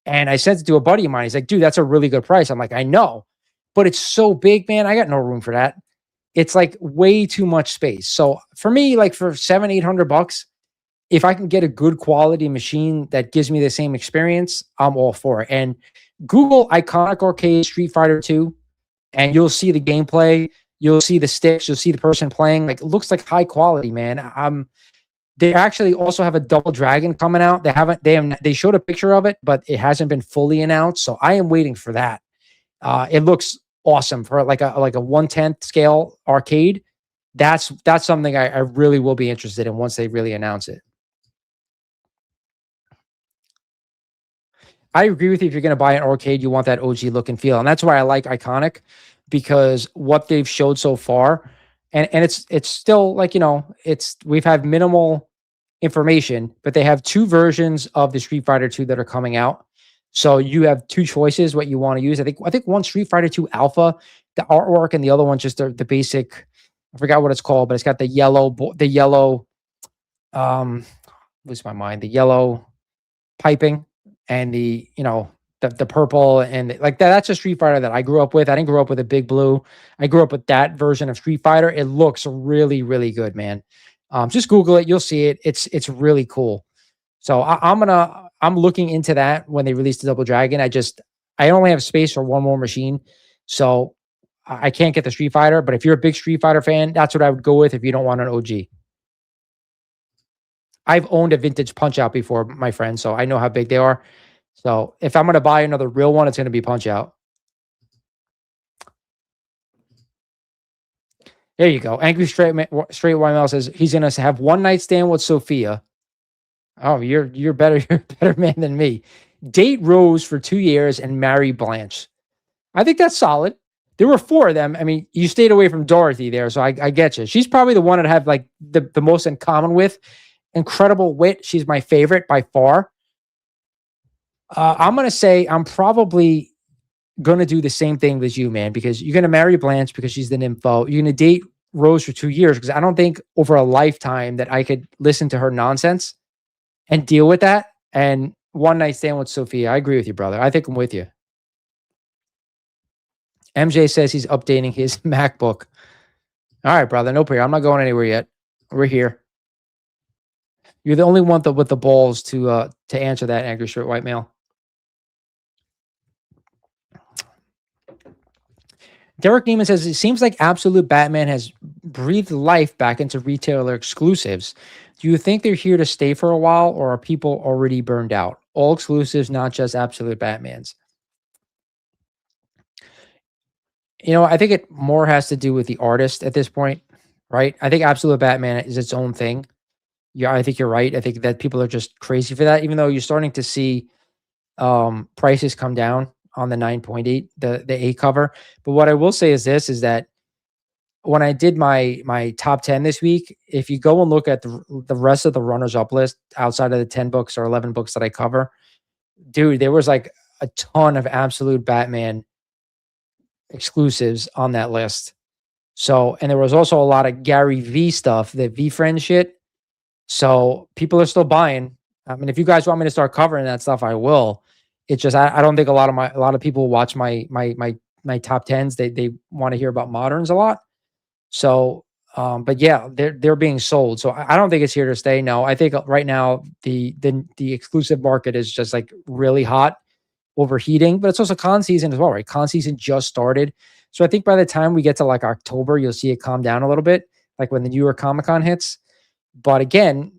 And I sent it to a buddy of mine. He's like, dude, that's a really good price. I'm like, I know, but it's so big, man. I got no room for that. It's way too much space. So for me, for $700-800, if I can get a good quality machine that gives me the same experience, I'm all for it. And Google iconic arcade Street Fighter 2, and you'll see the gameplay. You'll see the sticks. You'll see the person playing. It looks like high quality, man. They actually also have a Double Dragon coming out. They showed a picture of it, but it hasn't been fully announced. So I am waiting for that. It looks awesome for like a 1/10 scale arcade. That's something I really will be interested in once they really announce it. I agree with you. If you're going to buy an arcade, you want that OG look and feel. And that's why I like Iconic, because what they've showed so far, and it's still we've had minimal information, but they have two versions of the Street Fighter 2 that are coming out. So you have two choices what you want to use. I think one Street Fighter 2 Alpha, the artwork, and the other one just the basic, I forgot what it's called, but it's got the yellow lose my mind, the yellow piping and the purple and that's a Street Fighter that I grew up with. I didn't grow up with a Big Blue. I grew up with that version of Street Fighter. It looks really, really good, man. Just Google it. You'll see it. It's really cool. So I'm looking into that when they release the Double Dragon. I only have space for one more machine. So I can't get the Street Fighter, but if you're a big Street Fighter fan, that's what I would go with if you don't want an OG. I've owned a vintage Punch Out before, my friend, so I know how big they are. So if I'm gonna buy another real one, it's gonna be Punch Out. There you go. Angry Straight White Male says he's gonna have one night stand with Sophia. Oh, you're better. You're a better man than me. Date Rose for 2 years and marry Blanche. I think that's solid. There were 4 of them. I mean, you stayed away from Dorothy there, so I get you. She's probably the one that I have like the most in common with. Incredible wit. She's my favorite by far. I'm gonna say I'm probably gonna do the same thing as you, man, because you're gonna marry Blanche because she's the nympho. You're gonna date Rose for 2 years because I don't think over a lifetime that I could listen to her nonsense and deal with that. And one night stand with Sophia. I agree with you, brother. I think I'm with you. MJ says he's updating his MacBook. All right, brother. No prayer. I'm not going anywhere yet. We're here. You're the only one with the balls to answer that, angry shirt white male. Derek Neiman says it seems like Absolute Batman has breathed life back into retailer exclusives. Do you think they're here to stay for a while, or are people already burned out? All exclusives, not just Absolute Batmans. You know, I think it more has to do with the artist at this point, right? I think Absolute Batman is its own thing. Yeah, I think you're right. I think that people are just crazy for that, even though you're starting to see prices come down on the 9.8, the A cover. But what I will say is this, is that when I did my top 10 this week, if you go and look at the rest of the runners up list outside of the 10 books or 11 books that I cover, dude, there was like a ton of Absolute Batman exclusives on that list. So, and there was also a lot of Gary V stuff, the V friend shit. So people are still buying. I mean, if you guys want me to start covering that stuff, I will. It's just I don't think a lot of people watch my top tens. They want to hear about moderns a lot. So, but yeah, they're being sold. So I don't think it's here to stay. No, I think right now the exclusive market is just like really hot, overheating. But it's also con season as well, right? Con season just started. So I think by the time we get to like October, you'll see it calm down a little bit, like when the New York Comic Con hits. But again,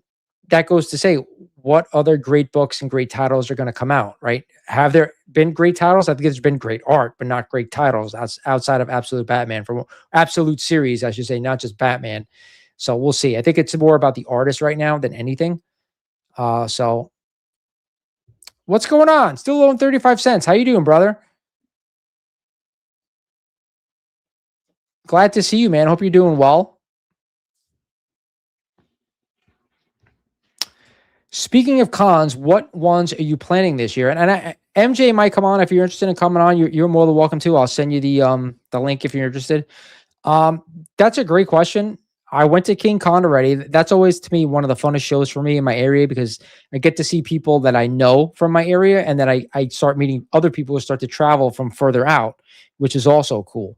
that goes to say, what other great books and great titles are going to come out, right? Have there been great titles? I think there's been great art, but not great titles outside of Absolute Batman, from Absolute series, I should say, not just Batman. So we'll see. I think it's more about the artist right now than anything. So what's going on? Still owing 35 cents. How you doing, brother? Glad to see you, man. Hope you're doing well. Speaking of cons, what ones are you planning this year? And MJ might come on if you're interested in coming on. You're more than welcome to. I'll send you the link if you're interested. That's a great question. I went to King Con already. That's always to me one of the funnest shows for me in my area because I get to see people that I know from my area, and then I start meeting other people who start to travel from further out, which is also cool.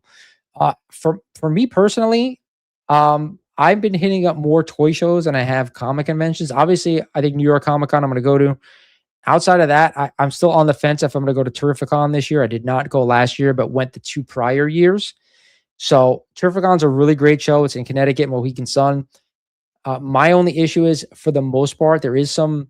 For me personally, I've been hitting up more toy shows than I have comic conventions. Obviously, I think New York Comic Con I'm going to go to. Outside of that, I'm still on the fence if I'm going to go to Terrificon this year. I did not go last year, but went the 2 prior years. So Terrificon's a really great show. It's in Connecticut, Mohegan Sun. My only issue is, for the most part, there is some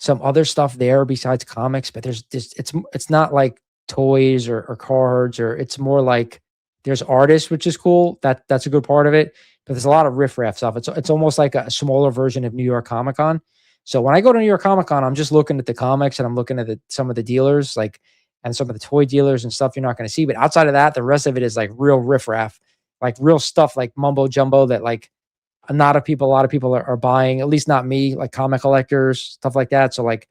other stuff there besides comics, but it's not like toys or cards, or it's more like there's artists, which is cool. That's a good part of it. But there's a lot of riffraff stuff. It's almost like a smaller version of New York Comic Con. So when I go to New York Comic Con, I'm just looking at the comics and I'm looking at some of the dealers, like, and some of the toy dealers and stuff you're not going to see. But outside of that, the rest of it is like real riffraff, like real stuff, like mumbo jumbo that like a lot of people are buying, at least not me, like comic collectors, stuff like that. So like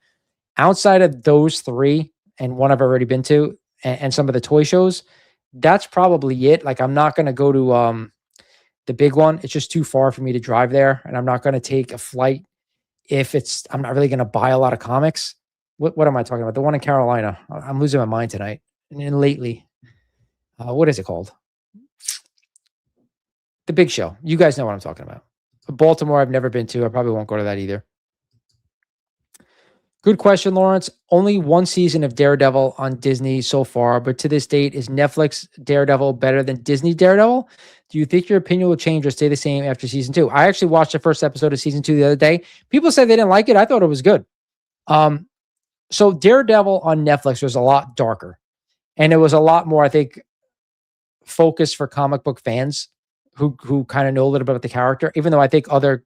outside of those 3 and one I've already been to, and some of the toy shows, that's probably it. Like I'm not going to go to the big one. It's just too far for me to drive there, and I'm not going to take a flight if I'm not really going to buy a lot of comics. What am I talking about? The one in Carolina. I'm losing my mind tonight. And lately, what is it called? The big show. You guys know what I'm talking about. Baltimore, I've never been to. I probably won't go to that either. Good question, Lawrence. Only one season of Daredevil on Disney so far, but to this date, is Netflix Daredevil better than Disney Daredevil? Do you think your opinion will change or stay the same after season 2? I actually watched the first episode of season 2 the other day. People said they didn't like it. I thought it was good. So Daredevil on Netflix was a lot darker, and it was a lot more, I think, focused for comic book fans who kind of know a little bit about the character, even though I think other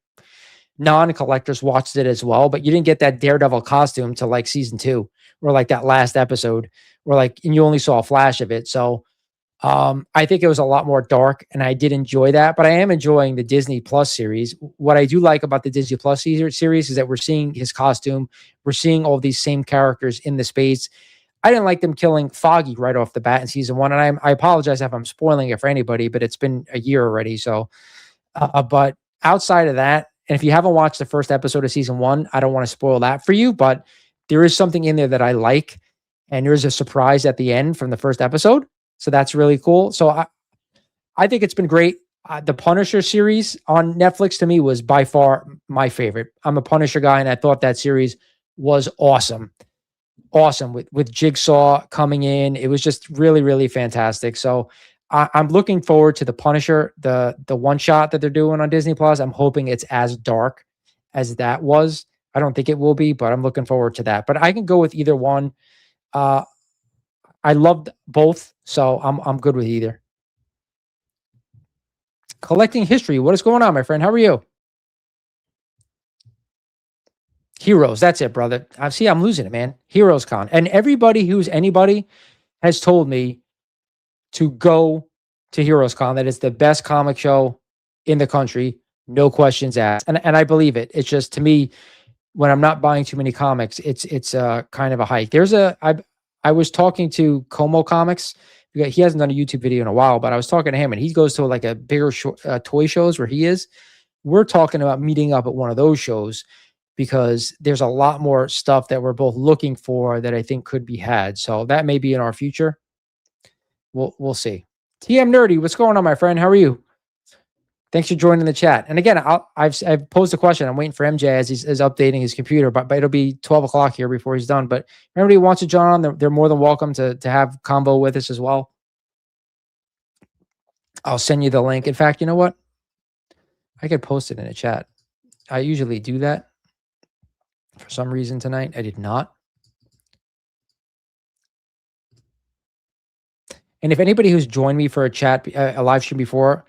non-collectors watched it as well, but you didn't get that Daredevil costume to like season 2 or like that last episode or like, and you only saw a flash of it. So I think it was a lot more dark and I did enjoy that, but I am enjoying the Disney Plus series. What I do like about the Disney Plus series is that we're seeing his costume. We're seeing all these same characters in the space. I didn't like them killing Foggy right off the bat in season 1. And I apologize if I'm spoiling it for anybody, but it's been a year already. So, but outside of that, and if you haven't watched the first episode of season 1, I don't want to spoil that for you, but there is something in there that I like. And there's a surprise at the end from the first episode. So that's really cool. So I think it's been great. The Punisher series on Netflix to me was by far my favorite. I'm a Punisher guy, and I thought that series was awesome. Awesome with Jigsaw coming in. It was just really, really fantastic. So I'm looking forward to the Punisher, the one shot that they're doing on Disney Plus. I'm hoping it's as dark as that was. I don't think it will be, but I'm looking forward to that. But I can go with either one. I loved both, so I'm good with either. Collecting history. What is going on, my friend? How are you? Heroes. That's it, brother. I'm losing it, man. Heroes Con. And everybody who's anybody has told me to go to Heroes Con. That is the best comic show in the country. No questions asked. And I believe it. It's just, to me, when I'm not buying too many comics, it's kind of a hike. I was talking to Como Comics. He hasn't done a YouTube video in a while, but I was talking to him, and he goes to like a bigger toy shows where he is. We're talking about meeting up at one of those shows because there's a lot more stuff that we're both looking for that I think could be had. So that may be in our future. We'll see. TM Nerdy, what's going on, my friend? How are you? Thanks for joining the chat. And again, I've posed a question. I'm waiting for MJ as he's updating his computer, but it'll be 12 o'clock here before he's done. But if anybody wants to join on, they're more than welcome to have convo with us as well. I'll send you the link. In fact, you know what? I could post it in the chat. I usually do that. For some reason tonight, I did not. And if anybody who's joined me for a live stream before,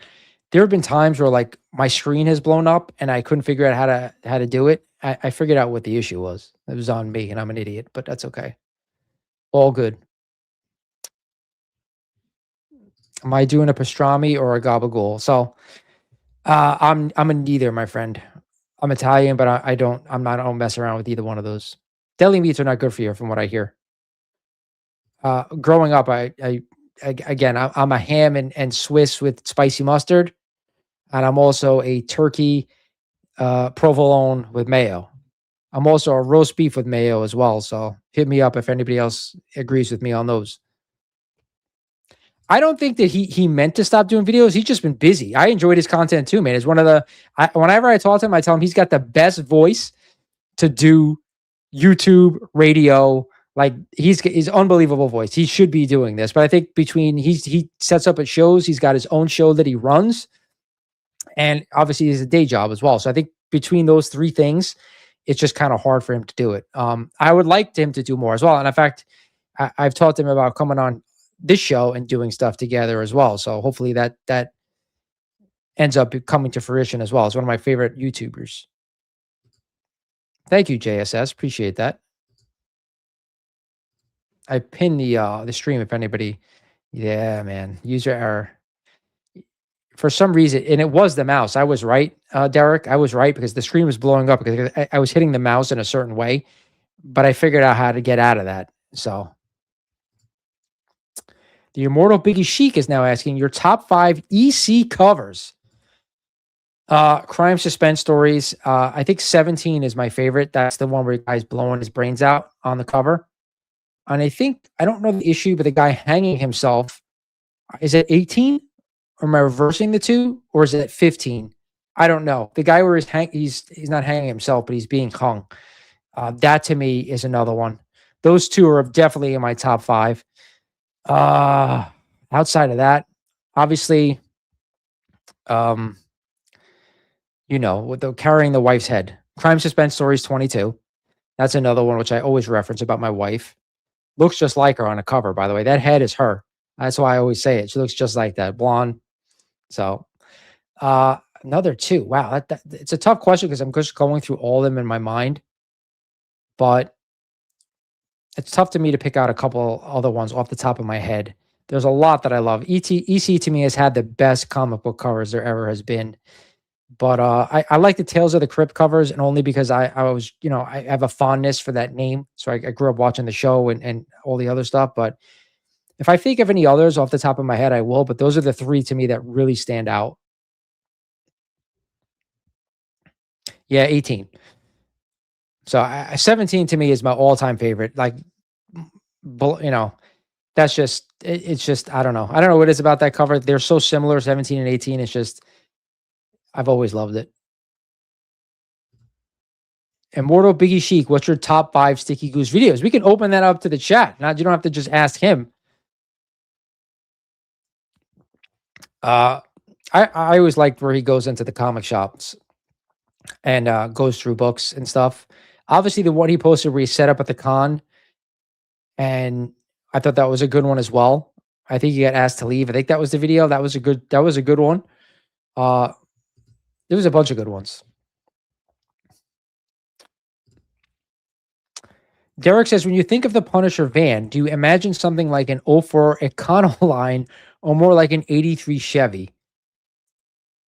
there have been times where like my screen has blown up and I couldn't figure out how to do it. I figured out what the issue was. It was on me, and I'm an idiot, but that's okay. All good. Am I doing a pastrami or a gabagool? So I'm in neither, my friend. I'm Italian, but I don't mess around with either one of those. Deli meats are not good for you, from what I hear. Growing up, I'm a ham and Swiss with spicy mustard, and I'm also a turkey provolone with mayo. I'm also a roast beef with mayo as well. So hit me up if anybody else agrees with me on those. I don't think that he meant to stop doing videos. He's just been busy. I enjoyed his content too, man. It's one of the, whenever I talk to him, I tell him he's got the best voice to do YouTube, radio. Like he's unbelievable voice. He should be doing this, but I think he sets up at shows. He's got his own show that he runs, and obviously he's a day job as well. So I think between those three things, it's just kind of hard for him to do it. I would like him to do more as well. And in fact, I've talked to him about coming on this show and doing stuff together as well. So hopefully that ends up coming to fruition as well. It's one of my favorite YouTubers. Thank you, JSS. Appreciate that. I pinned the stream if anybody. Yeah, man. User error. For some reason, and it was the mouse. I was right, Derek. I was right because the screen was blowing up because I was hitting the mouse in a certain way, but I figured out how to get out of that. So the immortal Biggie Chic is now asking your top 5 EC covers. Crime suspense stories. I think 17 is my favorite. That's the one where the guy's blowing his brains out on the cover. And I don't know the issue, but the guy hanging himself, is it 18? Or am I reversing the two? Or is it 15? I don't know. The guy where he's not hanging himself, but he's being hung. That to me is another one. Those two are definitely in my top five. Uh, Outside of that, obviously, um, with the carrying the wife's head. Crime Suspense Stories 22. That's another one which I always reference about my wife. Looks just like her on a cover, by the way. That head is her. That's why I always say it. She looks just like that, blonde. So, another two. Wow, it's a tough question because I'm just going through all of them in my mind, but it's tough to me to pick out a couple other ones off the top of my head. There's a lot that I love. EC to me has had the best comic book covers there ever has been. But I like the Tales of the Crypt covers, and only because I was, I have a fondness for that name. So I grew up watching the show and all the other stuff. But if I think of any others off the top of my head, I will. But those are the three to me that really stand out. Yeah, 18. So 17 to me is my all-time favorite. Like, that's just, it's just, I don't know. I don't know what it is about that cover. They're so similar, 17 and 18. It's just, I've always loved it. Immortal Biggie Chic, what's your top 5 Sticky Goose videos? We can open that up to the chat. Now, you don't have to just ask him. I always liked where he goes into the comic shops and goes through books and stuff. Obviously, the one he posted where he set up at the con, and I thought that was a good one as well. I think he got asked to leave. I think that was the video. That was a good one. There was a bunch of good ones. Derek says, when you think of the Punisher van, do you imagine something like an 04 Econoline or more like an 83 Chevy?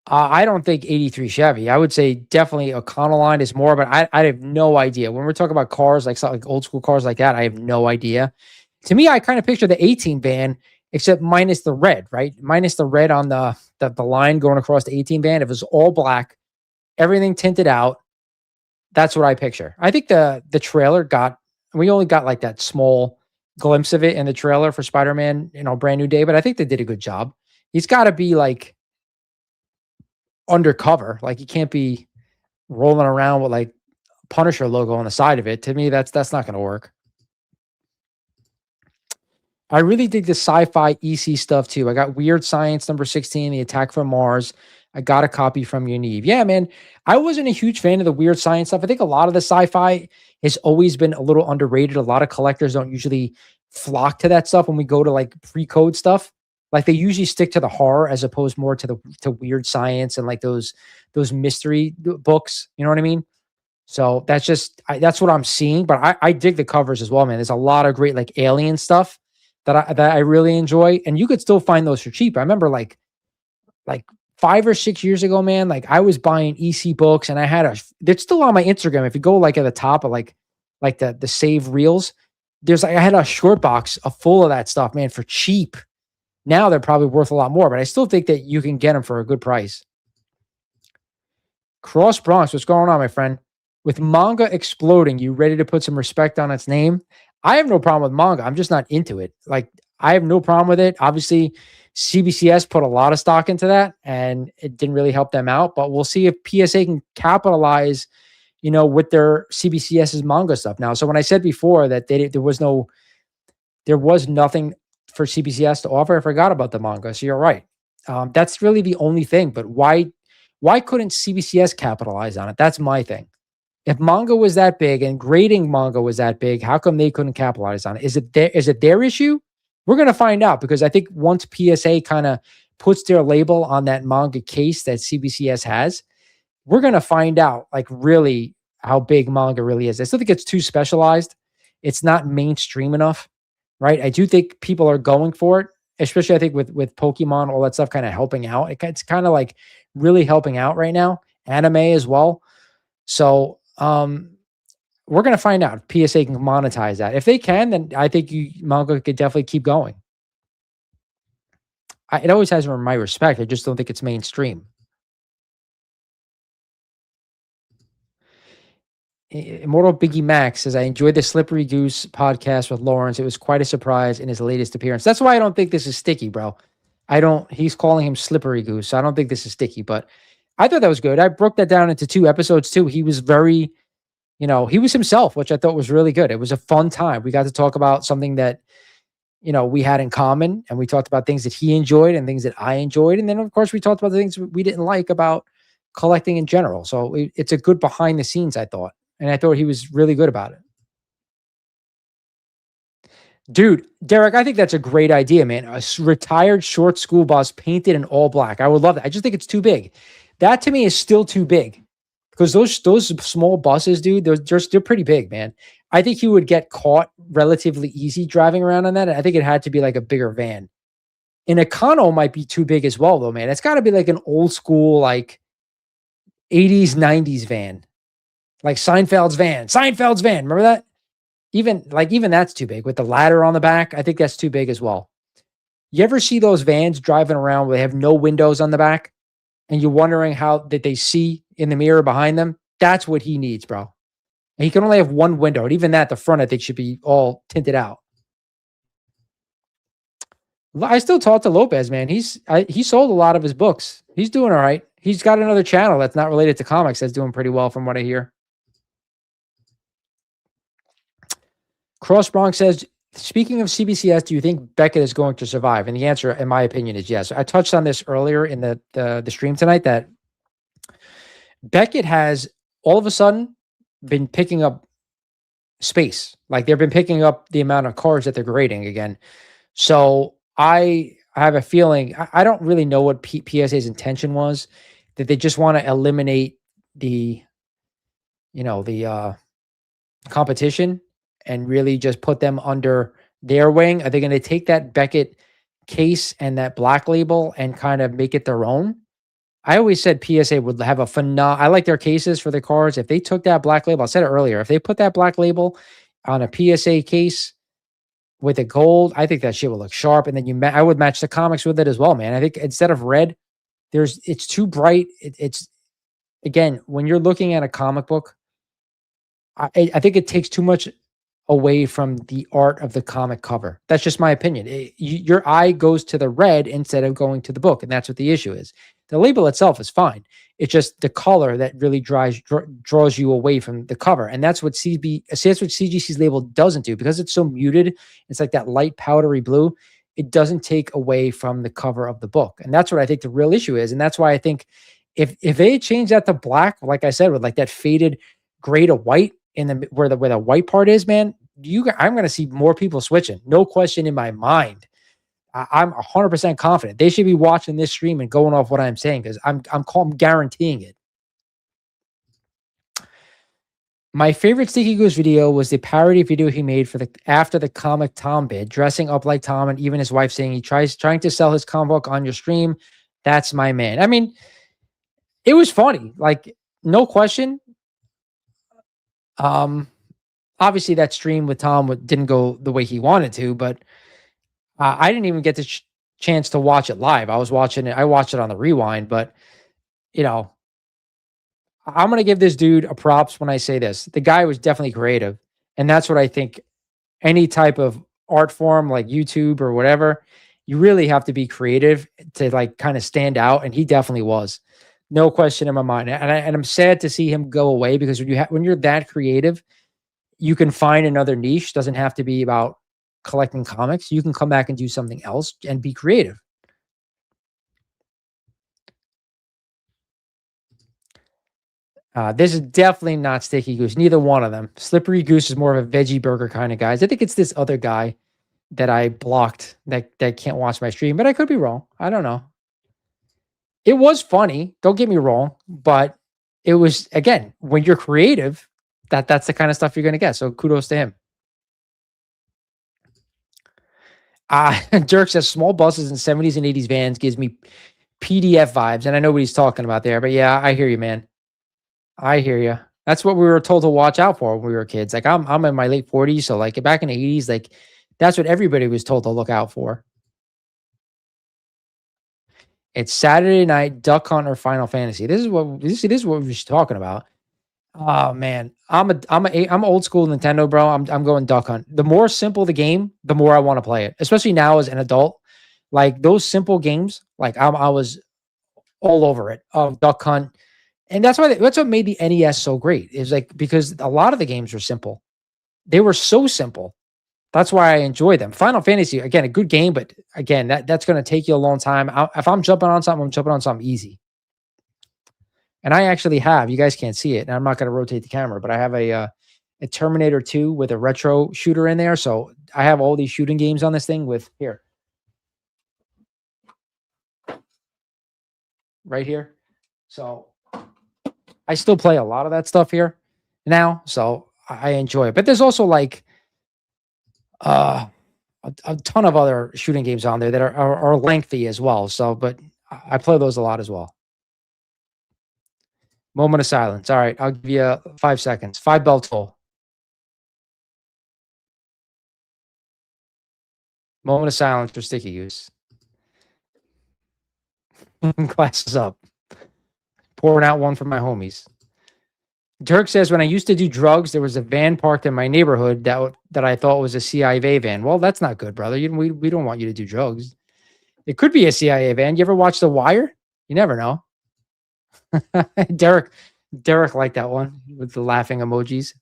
I don't think 83 Chevy. I would say definitely Econoline is more, but I have no idea. When we're talking about cars, like old school cars like that, I have no idea. To me, I kind of picture the 18 van, except minus the red, right? Minus the red on the line going across the 18 van. If it was all black, everything tinted out, that's what I picture. I think the trailer we only got like that small glimpse of it in the trailer for Spider-Man, Brand New Day, but I think they did a good job. He's got to be like undercover. Like, he can't be rolling around with like Punisher logo on the side of it. To me, that's not going to work. I really dig the sci-fi EC stuff too. I got Weird Science number 16, The Attack from Mars. I got a copy from Univ. Yeah, man. I wasn't a huge fan of the Weird Science stuff. I think a lot of the sci-fi has always been a little underrated. A lot of collectors don't usually flock to that stuff when we go to like pre-code stuff. Like, they usually stick to the horror as opposed more to Weird Science and like those mystery books. You know what I mean? So that's what I'm seeing. But I dig the covers as well, man. There's a lot of great like alien stuff that I really enjoy, and you could still find those for cheap. I remember like 5 or 6 years ago, man, like I was buying EC books, and I had it's still on my Instagram. If you go like at the top of like the save reels, I had a short box full of that stuff, man, for cheap. Now they're probably worth a lot more, but I still think that you can get them for a good price. Cross Bronx, what's going on, my friend? With manga exploding, you ready to put some respect on its name? I have no problem with manga. I'm just not into it. Like, I have no problem with it. Obviously, CBCS put a lot of stock into that, and it didn't really help them out. But we'll see if PSA can capitalize, with their CBCS's manga stuff now. So when I said before that there was nothing for CBCS to offer, I forgot about the manga. So you're right. That's really the only thing. But why couldn't CBCS capitalize on it? That's my thing. If manga was that big and grading manga was that big, how come they couldn't capitalize on it? Is it their issue? We're going to find out, because I think once PSA kind of puts their label on that manga case that CBCS has, we're going to find out like really how big manga really is. I still think it's too specialized. It's not mainstream enough, right? I do think people are going for it, especially I think with Pokemon, all that stuff kind of helping out. It's kind of like really helping out right now. Anime as well. So, we're going to find out if PSA can monetize that. If they can, then I think manga could definitely keep going. It always has my respect. I just don't think it's mainstream. Immortal Biggie Max says, I enjoyed the Slippery Goose podcast with Lawrence. It was quite a surprise in his latest appearance. That's why I don't think this is sticky, bro. He's calling him Slippery Goose. So I don't think this is sticky, but I thought that was good. I broke that down into 2 episodes too. He was very you know, he was himself, which I thought was really good. It was a fun time. We got to talk about something that, you know, we had in common, and we talked about things that he enjoyed and things that I enjoyed. And then of course we talked about the things we didn't like about collecting in general. So it's a good behind the scenes, I thought. And I thought he was really good about it. Dude, Derek, I think that's a great idea, man. Retired short school bus painted in all black. I would love that. I just think it's too big. That to me is still too big because those small buses, dude, they're pretty big, man. I think he would get caught relatively easy driving around on that. I think it had to be like a bigger van. An Econo might be too big as well, though, man. It's got to be like an old school, like 80s, 90s van, like Seinfeld's van. Seinfeld's van. Remember that? Even that's too big with the ladder on the back. I think that's too big as well. You ever see those vans driving around where they have no windows on the back and you're wondering how that they see in the mirror behind them? That's what he needs, bro. And he can only have one window. And even that, the front, I think, should be all tinted out. I still talk to Lopez, man. He sold a lot of his books. He's doing all right. He's got another channel that's not related to comics that's doing pretty well from what I hear. Cross Bronx says, speaking of CBCS, do you think Beckett is going to survive? And the answer, in my opinion, is yes. I touched on this earlier in the stream tonight that Beckett has all of a sudden been picking up space. Like they've been picking up the amount of cards that they're grading again. So I have a feeling, I don't really know what PSA's intention was, that they just want to eliminate the, you know, the competition and really just put them under their wing. Are they going to take that Beckett case and that black label and kind of make it their own? I always said PSA would have a phenomenal, I like their cases for the cards. If they took that black label, I said it earlier, if they put that black label on a PSA case with a gold, I think that shit will look sharp. And then I would match the comics with it as well, man. I think instead of red, it's too bright. It's again, when you're looking at a comic book, I think it takes too much away from the art of the comic cover. That's just my opinion. Your eye goes to the red instead of going to the book, and that's what the issue is. The label itself is fine. It's just the color that really draws you away from the cover, and that's what CGC's label doesn't do because it's so muted. It's like that light powdery blue. It doesn't take away from the cover of the book, and that's what I think the real issue is. And that's why I think if they change that to black, like I said, with like that faded gray to white in the where the white part is, man, I'm going to see more people switching. No question in my mind. I'm 100% confident. They should be watching this stream and going off what I'm saying because I'm guaranteeing it. My favorite Sticky Goose video was the parody video he made for after the comic Tom bid, dressing up like Tom, and even his wife saying he trying to sell his comic book on your stream. That's my man. I mean, it was funny, like no question. Obviously that stream with Tom didn't go the way he wanted to, but I didn't even get the chance to watch it live. I was watching it. I watched it on the rewind, but you know, I'm going to give this dude a props when I say this. The guy was definitely creative. And that's what I think any type of art form like YouTube or whatever, you really have to be creative to like kind of stand out. And he definitely was. No question in my mind. And I'm sad to see him go away because when you're that creative, you can find another niche. Doesn't have to be about collecting comics. You can come back and do something else and be creative. This is definitely not Sticky Goose. Neither one of them. Slippery Goose is more of a veggie burger kind of guys. I think it's this other guy that I blocked that can't watch my stream, but I could be wrong. I don't know. It was funny. Don't get me wrong, but it was, again, when you're creative, that's the kind of stuff you're going to get. So kudos to him. Dirk says small buses and 70s and 80s vans gives me PDF vibes. And I know what he's talking about there, but yeah, I hear you, man. I hear you. That's what we were told to watch out for when we were kids. Like I'm in my late 40s. So like back in the 80s, like that's what everybody was told to look out for. It's Saturday night, Duck Hunt or Final Fantasy. This is what we're talking about. Oh man, I'm old school Nintendo, bro. I'm going Duck Hunt. The more simple the game, the more I want to play it. Especially now as an adult, like those simple games, like I was all over it. Duck Hunt, And that's what made the NES so great. Is like because a lot of the games were simple. They were so simple. That's why I enjoy them. Final Fantasy, again, a good game, but again, that's going to take you a long time. If I'm jumping on something, I'm jumping on something easy. And I actually have, you guys can't see it, and I'm not going to rotate the camera, but I have a Terminator 2 with a retro shooter in there. So I have all these shooting games on this thing with here. Right here. So I still play a lot of that stuff here now. So I enjoy it. But there's also like a ton of other shooting games on there that are lengthy as well. So, but I play those a lot as well. Moment of silence. All right, I'll give you 5 seconds. 5 belts full. Moment of silence for sticky use. Glasses up. Pouring out one for my homies. Dirk says, when I used to do drugs, there was a van parked in my neighborhood that I thought was a CIA van. Well, that's not good, brother. We don't want you to do drugs. It could be a CIA van. You ever watch The Wire? You never know. Derek liked that one with the laughing emojis.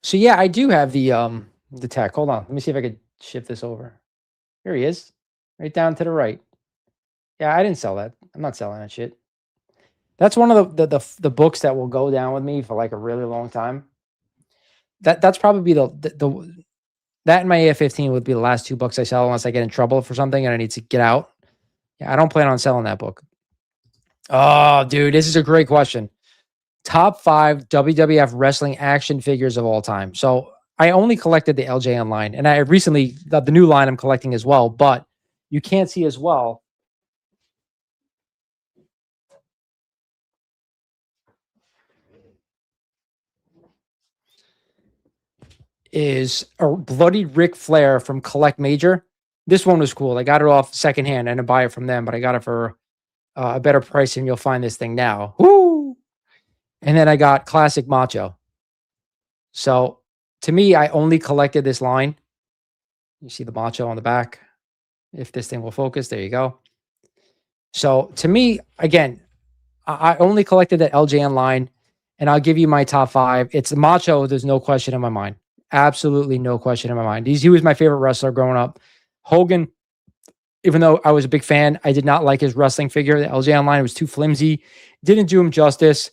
So yeah, I do have the tech. Hold on. Let me see if I could shift this over. Here he is. Right down to the right. Yeah, I didn't sell that. I'm not selling that shit. That's one of the books that will go down with me for like a really long time. That's probably the that and my AF-15 would be the last 2 books I sell unless I get in trouble for something and I need to get out. Yeah, I don't plan on selling that book. Oh, dude, this is a great question. Top 5 WWF wrestling action figures of all time. So I only collected the LJN line, and I recently the new line I'm collecting as well. But you can't see as well. Is a bloody Ric Flair from Collect Major. This one was cool. I got it off secondhand. I didn't buy it from them, but I got it for a better price than you'll find this thing now. Woo! And then I got Classic Macho. So to me, I only collected this line. You see the Macho on the back. If this thing will focus, there you go. So to me, again, I only collected that LJN line, and I'll give you my top 5. It's the Macho. There's no question in my mind. Absolutely no question in my mind. He was my favorite wrestler growing up. Hogan, even though I was a big fan, I did not like his wrestling figure. The LJN line was too flimsy. Didn't do him justice.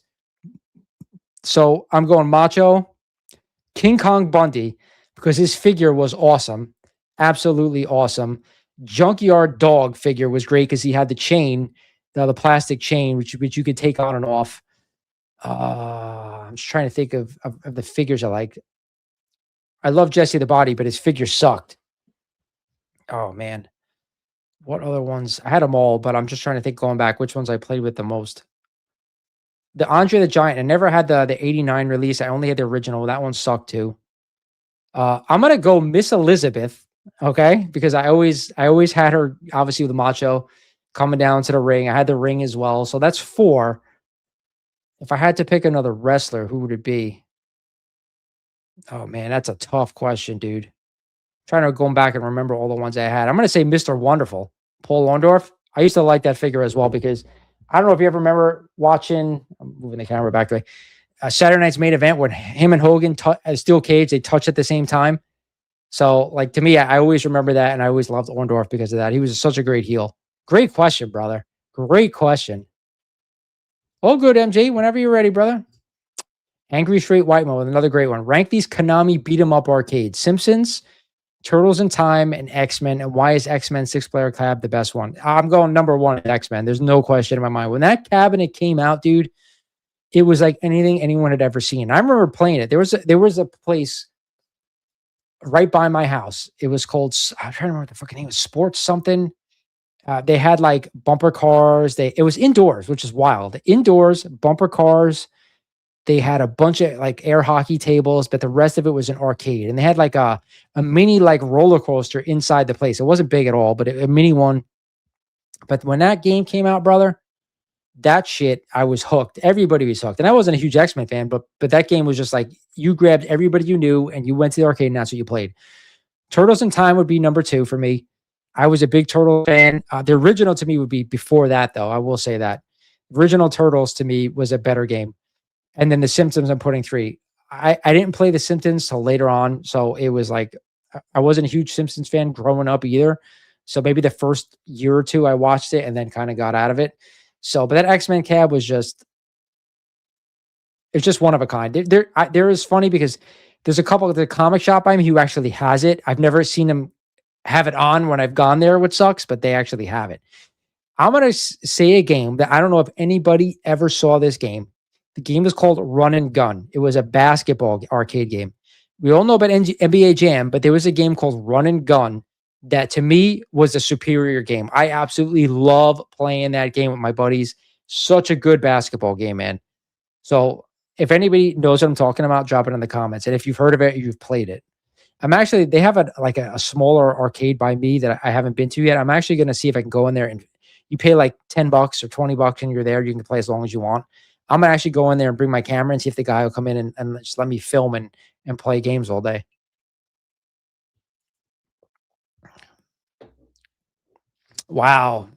So I'm going Macho. King Kong Bundy, because his figure was awesome. Absolutely awesome. Junkyard Dog figure was great because he had the chain, the plastic chain, which you could take on and off. I'm just trying to think of the figures I liked. I love Jesse the Body, but his figure sucked. Oh, man. What other ones? I had them all, but I'm just trying to think going back which ones I played with the most. The Andre the Giant. I never had the 89 release. I only had the original. That one sucked too. I'm going to go Miss Elizabeth, okay? Because I always had her, obviously, with the Macho coming down to the ring. I had the ring as well. So that's 4. If I had to pick another wrestler, who would it be? Oh, man, that's a tough question, dude. I'm trying to go back and remember all the ones I had. I'm going to say Mr. Wonderful, Paul Orndorff. I used to like that figure as well because I don't know if you ever remember watching, I'm moving the camera back to Saturday Night's Main Event when him and Hogan, steel cage, they touched at the same time. So, like, to me, I always remember that, and I always loved Orndorff because of that. He was such a great heel. Great question, brother. Great question. Oh, good, MJ. Whenever you're ready, brother. Angry Straight White Mo with another great one. Rank these Konami beat-em-up arcades. Simpsons, Turtles in Time, and X-Men. And why is X-Men 6-player cab the best one? I'm going number 1 at X-Men. There's no question in my mind. When that cabinet came out, dude, it was like anything anyone had ever seen. I remember playing it. There was a place right by my house. It was called, I'm trying to remember what the fucking name was, Sports something. They had like bumper cars. It was indoors, which is wild. Indoors, bumper cars. They had a bunch of like air hockey tables, but the rest of it was an arcade. And they had like a mini like roller coaster inside the place. It wasn't big at all, but a mini one. But when that game came out, brother, that shit, I was hooked. Everybody was hooked. And I wasn't a huge X-Men fan, but that game was just like, you grabbed everybody you knew and you went to the arcade and that's what you played. Turtles in Time would be number 2 for me. I was a big Turtle fan. The original to me would be before that, though. I will say that original Turtles to me was a better game. And then the Simpsons, I'm putting 3. I didn't play the Simpsons till later on, so it was like I wasn't a huge Simpsons fan growing up either. So maybe the first year or two I watched it and then kind of got out of it. So, but that X-Men cab was just it's just one of a kind. There is funny because there's a couple of the comic shop by me who actually has it. I've never seen him have it on when I've gone there, which sucks, but they actually have it. I'm gonna say a game that I don't know if anybody ever saw this game. The game is called Run and Gun. It was a basketball arcade game. We all know about NBA Jam, but there was a game called Run and Gun that to me was a superior game. I absolutely love playing that game with my buddies. Such a good basketball game, man. So if anybody knows what I'm talking about, drop it in the comments. And if you've heard of it, you've played it. I'm actually they have a smaller arcade by me that I haven't been to yet. I'm actually going to see if I can go in there and you pay like $10 or $20 and you're there. You can play as long as you want. I'm gonna actually go in there and bring my camera and see if the guy will come in and just let me film and play games all day. Wow.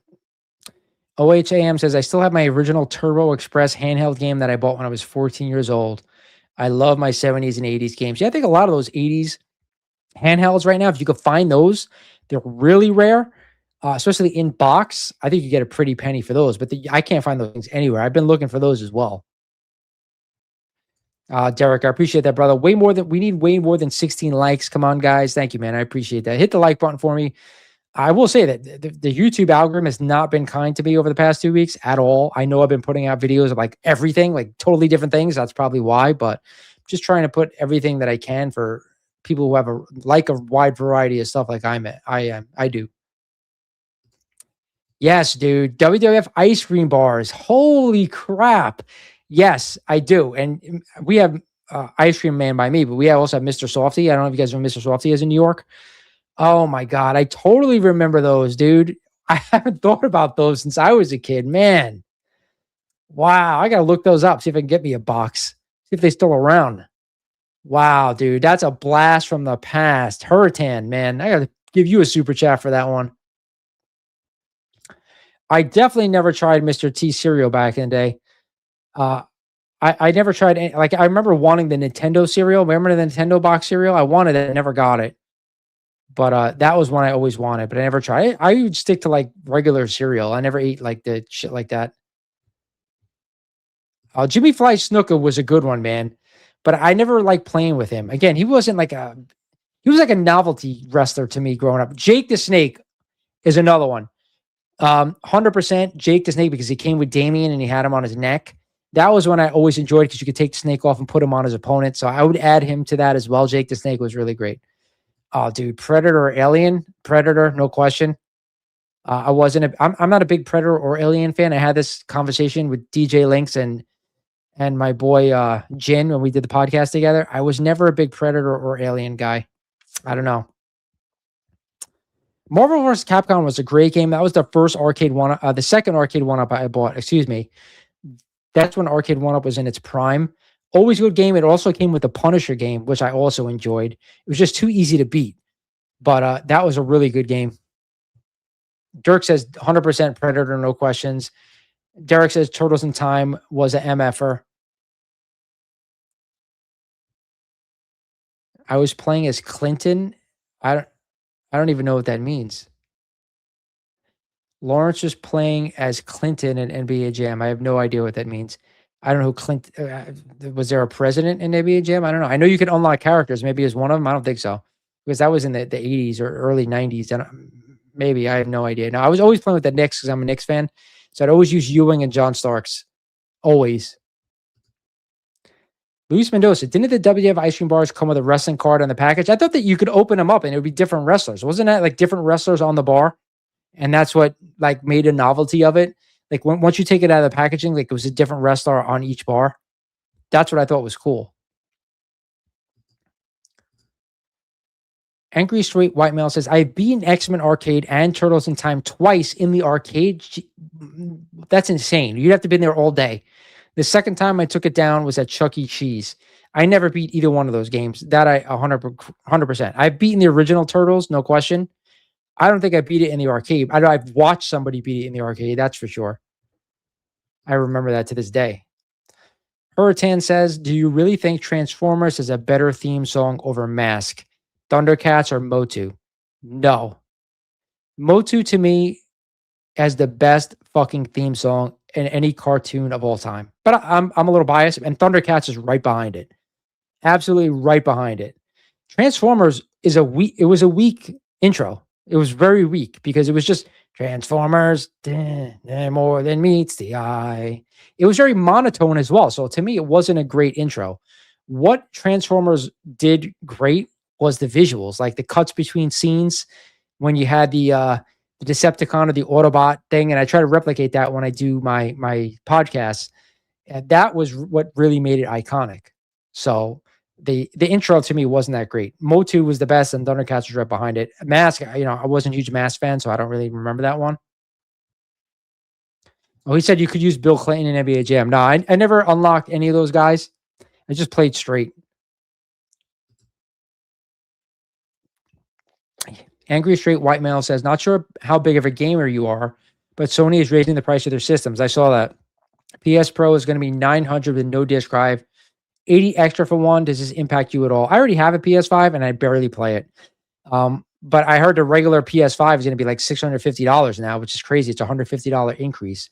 OHAM says I still have my original Turbo Express handheld game that I bought when I was 14 years old. I love my 70s and 80s games. Yeah, I think a lot of those 80s handhelds right now, if you could find those, they're really rare, especially in box. I think you get a pretty penny for those, but I can't find those things anywhere. I've been looking for those as well. Derek, I appreciate that, brother. We need way more than 16 likes. Come on, guys. Thank you, man. I appreciate that. Hit the like button for me. I will say that the YouTube algorithm has not been kind to me over the past 2 weeks at all. I know I've been putting out videos of like everything, like totally different things. That's probably why, but just trying to put everything that I can for people who have a wide variety of stuff like I do. Yes, dude. WWF ice cream bars. Holy crap. Yes, I do. And we have Ice Cream Man by me, but we also have Mr. Softy. I don't know if you guys know who Mr. Softy is in New York. Oh my God. I totally remember those, dude. I haven't thought about those since I was a kid. Man. Wow. I got to look those up, see if I can get me a box, see if they're still around. Wow, dude. That's a blast from the past. Hurricane, man. I got to give you a super chat for that one. I definitely never tried Mr. T cereal back in the day. I never tried any, like I remember wanting the Nintendo cereal. Remember the Nintendo box cereal? I wanted it, I never got it. But that was one I always wanted, but I never tried it. I would stick to like regular cereal. I never ate like the shit like that. Jimmy Fly Snuka was a good one, man. But I never liked playing with him. Again, he was like a novelty wrestler to me growing up. Jake the Snake is another one. 100% Jake the Snake because he came with Damien and he had him on his neck. That was one I always enjoyed because you could take the snake off and put him on his opponent. So I would add him to that as well. Jake the Snake was really great. Oh, dude, Predator or Alien? Predator, no question. I'm not a big Predator or Alien fan. I had this conversation with DJ Lynx and my boy Jin when we did the podcast together. I was never a big Predator or Alien guy. I don't know. Marvel vs. Capcom was a great game. That was the first arcade one, the second arcade one-up I bought. Excuse me. That's when Arcade 1-Up was in its prime. Always a good game. It also came with the Punisher game, which I also enjoyed. It was just too easy to beat. But that was a really good game. Dirk says 100% Predator, no questions. Derek says Turtles in Time was a MFer. I was playing as Clinton. I don't even know what that means. Lawrence was playing as Clinton in NBA Jam. I have no idea what that means. I don't know who Clinton was. There a president in NBA Jam? I don't know. I know you can unlock characters. Maybe as one of them. I don't think so because that was in the 80s or early 90s. And maybe I have no idea. No, I was always playing with the Knicks because I'm a Knicks fan. So I'd always use Ewing and John Starks. Always. Luis Mendoza, didn't the WWF ice cream bars come with a wrestling card on the package? I thought that you could open them up and it would be different wrestlers. Wasn't that like different wrestlers on the bar? And that's what like made a novelty of it. Like once you take it out of the packaging, like it was a different wrestler on each bar. That's what I thought was cool. Angry Straight White Male says, I've beaten X-Men Arcade and Turtles in Time twice in the arcade. That's insane. You'd have to have been there all day. The second time I took it down was at Chuck E. Cheese. I never beat either one of those games. That I 100%. I've beaten the original Turtles, no question. I don't think I beat it in the arcade. I know I've watched somebody beat it in the arcade. That's for sure. I remember that to this day. Hurricane says, "Do you really think Transformers is a better theme song over Mask, Thundercats, or Motu?" No. Motu to me has the best fucking theme song in any cartoon of all time. But I'm a little biased, and Thundercats is right behind it. Absolutely right behind it. Transformers is a weak. It was a weak intro. It was very weak because it was just Transformers, they're more than meets the eye. It was very monotone as well. So to me, it wasn't a great intro. What Transformers did great was the visuals, like the cuts between scenes when you had the Decepticon or the Autobot thing, and I try to replicate that when I do my podcasts. And that was what really made it iconic. So the intro to me wasn't that great. Motu was the best, and Thundercats was right behind it. Mask, I wasn't a huge Mask fan, so I don't really remember that one. Oh, he said you could use Bill Clinton in NBA Jam. No, I never unlocked any of those guys. I just played straight. Angry Straight White Male says, "Not sure how big of a gamer you are, but Sony is raising the price of their systems. I saw that. PS Pro is going to be 900 with no disk drive. 80 extra for one. Does this impact you at all?" I already have a PS5 and I barely play it. But I heard the regular PS5 is going to be like $650 now, which is crazy. It's a $150 increase.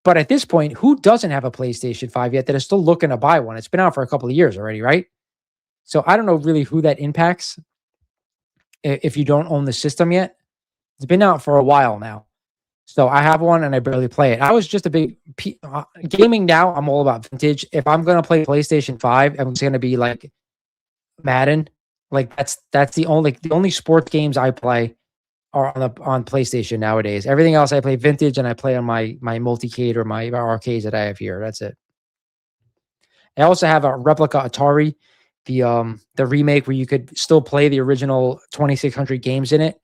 But at this point, who doesn't have a PlayStation 5 yet that is still looking to buy one? It's been out for a couple of years already, right? So I don't know really who that impacts if you don't own the system yet. It's been out for a while now. So I have one and I barely play it. I was just a big gaming now. I'm all about vintage. If I'm going to play PlayStation 5, it's going to be like Madden. Like that's the only sports games I play are on PlayStation nowadays. Everything else I play vintage and I play on my multicade or my arcades that I have here. That's it. I also have a replica Atari, the remake where you could still play the original 2600 games in it.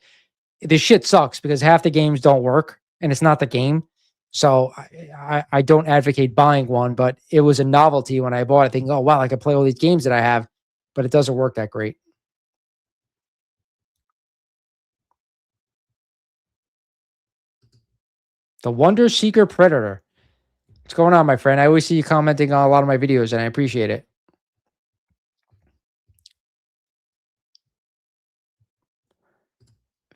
This shit sucks because half the games don't work and it's not the game. So I don't advocate buying one, but it was a novelty when I bought it, thinking, oh wow, I could play all these games that I have, but it doesn't work that great. The Wonder Seeker Predator. What's going on, my friend? I always see you commenting on a lot of my videos and I appreciate it.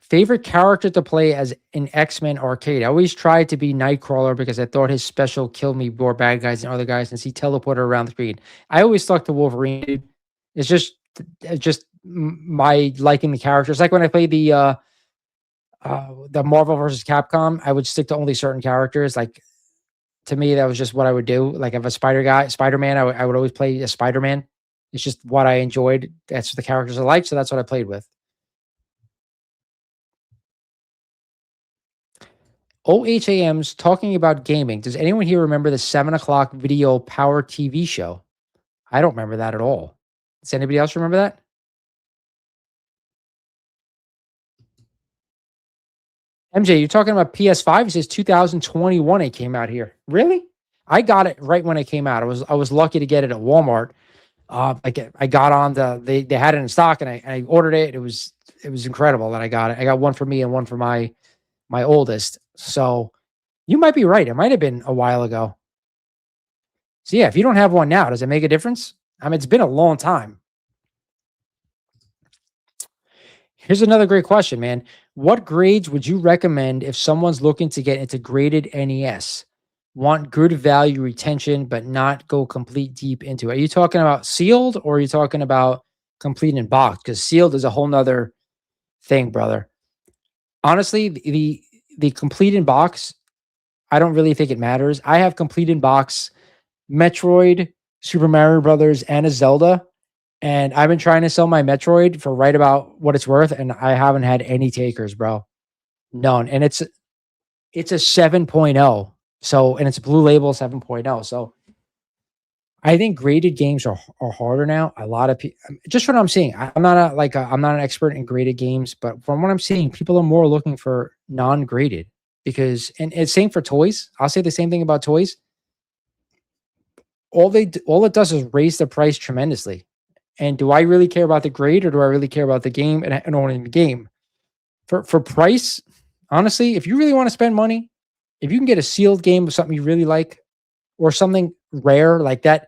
Favorite character to play as an X-Men arcade? I always tried to be Nightcrawler because I thought his special killed me more bad guys than other guys since he teleported around the screen. I always stuck to Wolverine. It's just my liking the characters. Like when I played the Marvel versus Capcom, I would stick to only certain characters. Like to me, that was just what I would do. Like if a Spider-Man, I would always play a Spider-Man. It's just what I enjoyed. That's the characters I like, so that's what I played with. OHAM's talking about gaming. Does anyone here remember the 7 o'clock video Power TV show? I don't remember that at all. Does anybody else remember that? MJ, you're talking about PS5. It says 2021 it came out here. Really? I got it right when it came out. I was lucky to get it at Walmart. I got on they had it in stock and I ordered it. It was incredible that I got it. I got one for me and one for my oldest. So you might be right. It might have been a while ago. So yeah, if you don't have one now, does it make a difference? I mean, it's been a long time. Here's another great question, man. What grades would you recommend if someone's looking to get into graded NES? Want good value retention, but not go complete deep into it. Are you talking about sealed or are you talking about complete in box? Because sealed is a whole nother thing, brother. Honestly, the complete in box, I don't really think it matters. I have complete in box Metroid, Super Mario Brothers, and a Zelda. And I've been trying to sell my Metroid for right about what it's worth, and I haven't had any takers, bro. None. And it's a 7.0. So, and it's a blue label 7.0. So I think graded games are harder now. A lot of people, just what I'm seeing. I'm not I'm not an expert in graded games, but from what I'm seeing, people are more looking for non-graded because, and it's same for toys. I'll say the same thing about toys. All it does is raise the price tremendously. And do I really care about the grade or do I really care about the game and owning the game? For price, honestly, if you really want to spend money, if you can get a sealed game of something you really like, or something rare like that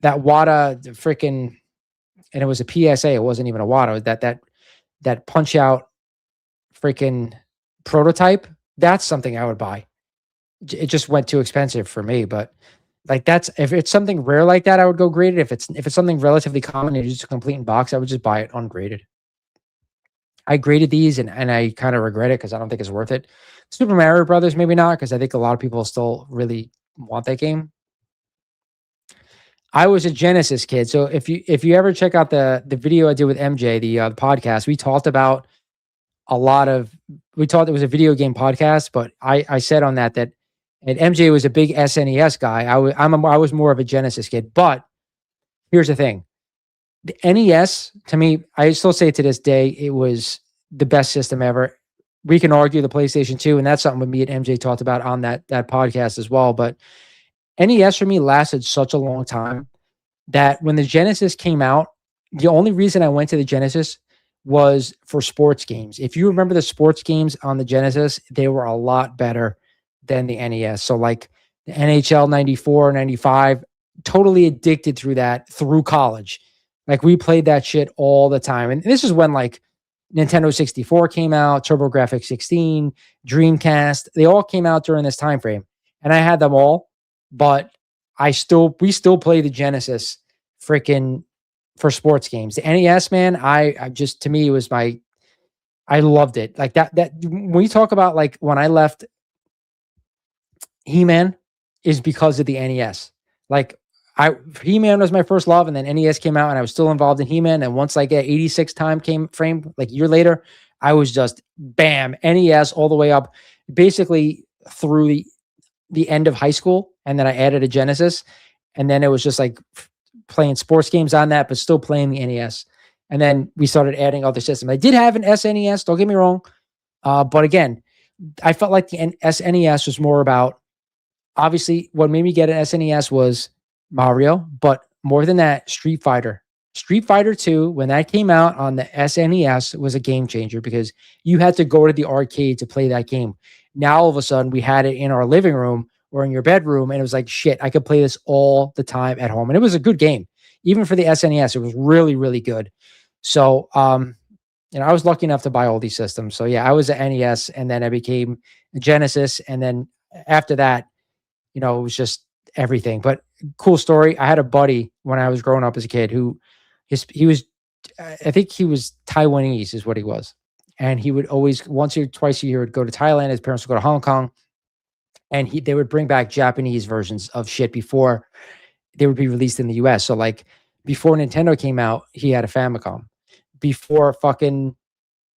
Wada freaking, and it was a PSA, it wasn't even a Wada, that punch out freaking prototype, that's something I would buy. It just went too expensive for me, but like that's, if it's something rare like that, I would go graded. If it's something relatively common and just a complete in box, I would just buy it ungraded. I graded these and I kind of regret it because I don't think it's worth it. Super Mario Brothers, maybe not, because I think a lot of people still really want that game. I was a Genesis kid, so if you ever check out the video I did with MJ, the podcast, we talked about a lot of, we talked, it was a video game podcast, but I said on that and MJ was a big SNES guy. I was more of a Genesis kid, but here's the thing. The NES, to me, I still say to this day, it was the best system ever. We can argue the PlayStation 2, and that's something with me and MJ talked about on that podcast as well. But NES for me lasted such a long time that when the Genesis came out, the only reason I went to the Genesis was for sports games. If you remember the sports games on the Genesis, they were a lot better than the NES. So like the NHL 94, 95, totally addicted through that through college. Like we played that shit all the time. And this is when like Nintendo 64 came out, TurboGrafx 16, Dreamcast, they all came out during this time frame. And I had them all, but we still play the Genesis freaking for sports games. The NES, man, I just, to me, it was I loved it. Like that when we talk about like when I left He-Man is because of the NES. Like He-Man was my first love, and then NES came out and I was still involved in He-Man. And once like 86 time came frame, like a year later, I was just bam, NES all the way up, basically through the end of high school. And then I added a Genesis, and then it was just like playing sports games on that, but still playing the NES. And then we started adding other systems. I did have an SNES, don't get me wrong. But again, I felt like the SNES was more about, obviously what made me get an SNES was Mario, but more than that, Street Fighter. Street Fighter 2, when that came out on the SNES, was a game changer because you had to go to the arcade to play that game. Now, all of a sudden, we had it in our living room or in your bedroom, and it was like, shit, I could play this all the time at home. And it was a good game. Even for the SNES, it was really, really good. So, I was lucky enough to buy all these systems. So, yeah, I was an NES, and then I became a Genesis. And then after that, it was just everything. But cool story. I had a buddy when I was growing up as a kid who he was, I think he was Taiwanese is what he was. And he would always, once or twice a year, would go to Thailand. His parents would go to Hong Kong. And they would bring back Japanese versions of shit before they would be released in the US. So like before Nintendo came out, he had a Famicom. Before fucking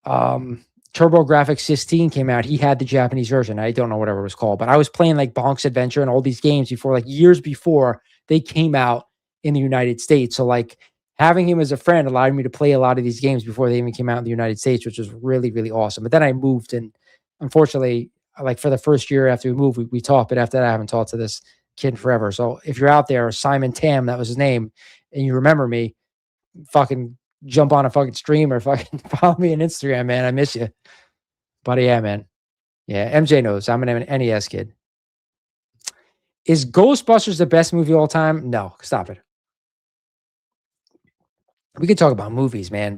TurboGrafx 16 came out, he had the Japanese version. I don't know whatever it was called, but I was playing like Bonk's Adventure and all these games before, like years before they came out in the United States. So like having him as a friend allowed me to play a lot of these games before they even came out in the United States, which was really, really awesome. But then I moved, and unfortunately, like for the first year after we moved, we talked, but after that, I haven't talked to this kid forever. So if you're out there, Simon Tam, that was his name, and you remember me, fucking jump on a fucking stream or fucking follow me on Instagram, man. I miss you. But yeah, man. Yeah, MJ knows I'm an NES kid. Is Ghostbusters the best movie of all time? No, stop it. We could talk about movies, man,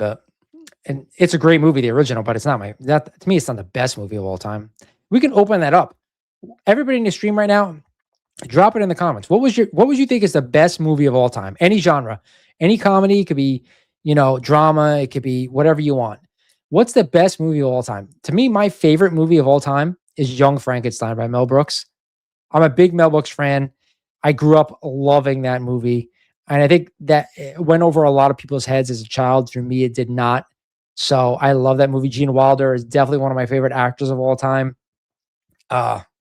and it's a great movie, the original, but it's not to me, it's not the best movie of all time. We can open that up. Everybody in the stream right now, drop it in the comments. What would you think is the best movie of all time? Any genre, any comedy, it could be, drama, it could be whatever you want. What's the best movie of all time? To me, my favorite movie of all time is Young Frankenstein by Mel Brooks. I'm a big Mel Brooks fan. I grew up loving that movie. And I think that it went over a lot of people's heads as a child. For me, it did not. So I love that movie. Gene Wilder is definitely one of my favorite actors of all time.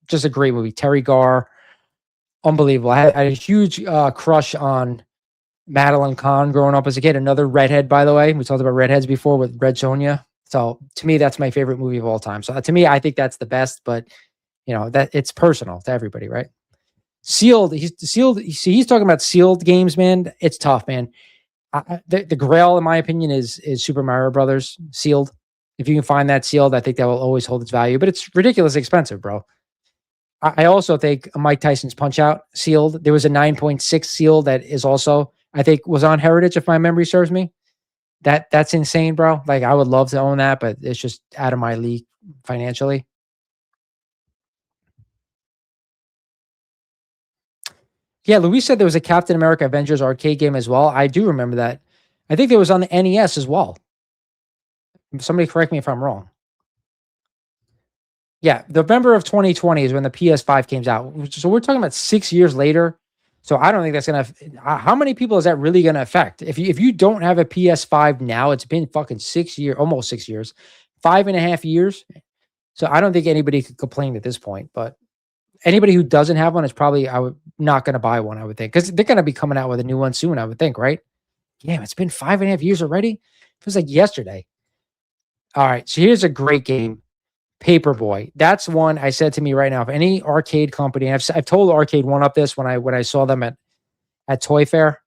Just a great movie. Terry Garr, unbelievable. I had a huge crush on Madeline Kahn growing up as a kid. Another redhead, by the way. We talked about redheads before with Red Sonja. So to me, that's my favorite movie of all time. So to me, I think that's the best. But that it's personal to everybody, right? Sealed. He's talking about sealed games, man. It's tough, man. The Grail, in my opinion, is Super Mario Brothers sealed. If you can find that sealed, I think that will always hold its value, but it's ridiculously expensive, bro. I also think Mike Tyson's Punch Out sealed. There was a 9.6 seal that is also, I think, was on Heritage, if my memory serves me. That's insane, bro. Like, I would love to own that, but it's just out of my league financially. Yeah, Luis said there was a Captain America Avengers arcade game as well. I do remember that. I think it was on the NES as well. Somebody correct me if I'm wrong. Yeah, November of 2020 is when the PS5 came out. So we're talking about 6 years later. So I don't think that's gonna. How many people is that really gonna affect? If you don't have a PS5 now, it's been fucking 6 years, almost 6 years, 5.5 years. So I don't think anybody could complain at this point. But anybody who doesn't have one is probably not gonna buy one. I would think because they're gonna be coming out with a new one soon. I would think, right? Damn, it's been 5.5 years already. It feels like yesterday. All right, so here's a great game. Paperboy. That's one I said to me right now. If any arcade company, I've told Arcade One Up this when I saw them at Toy Fair,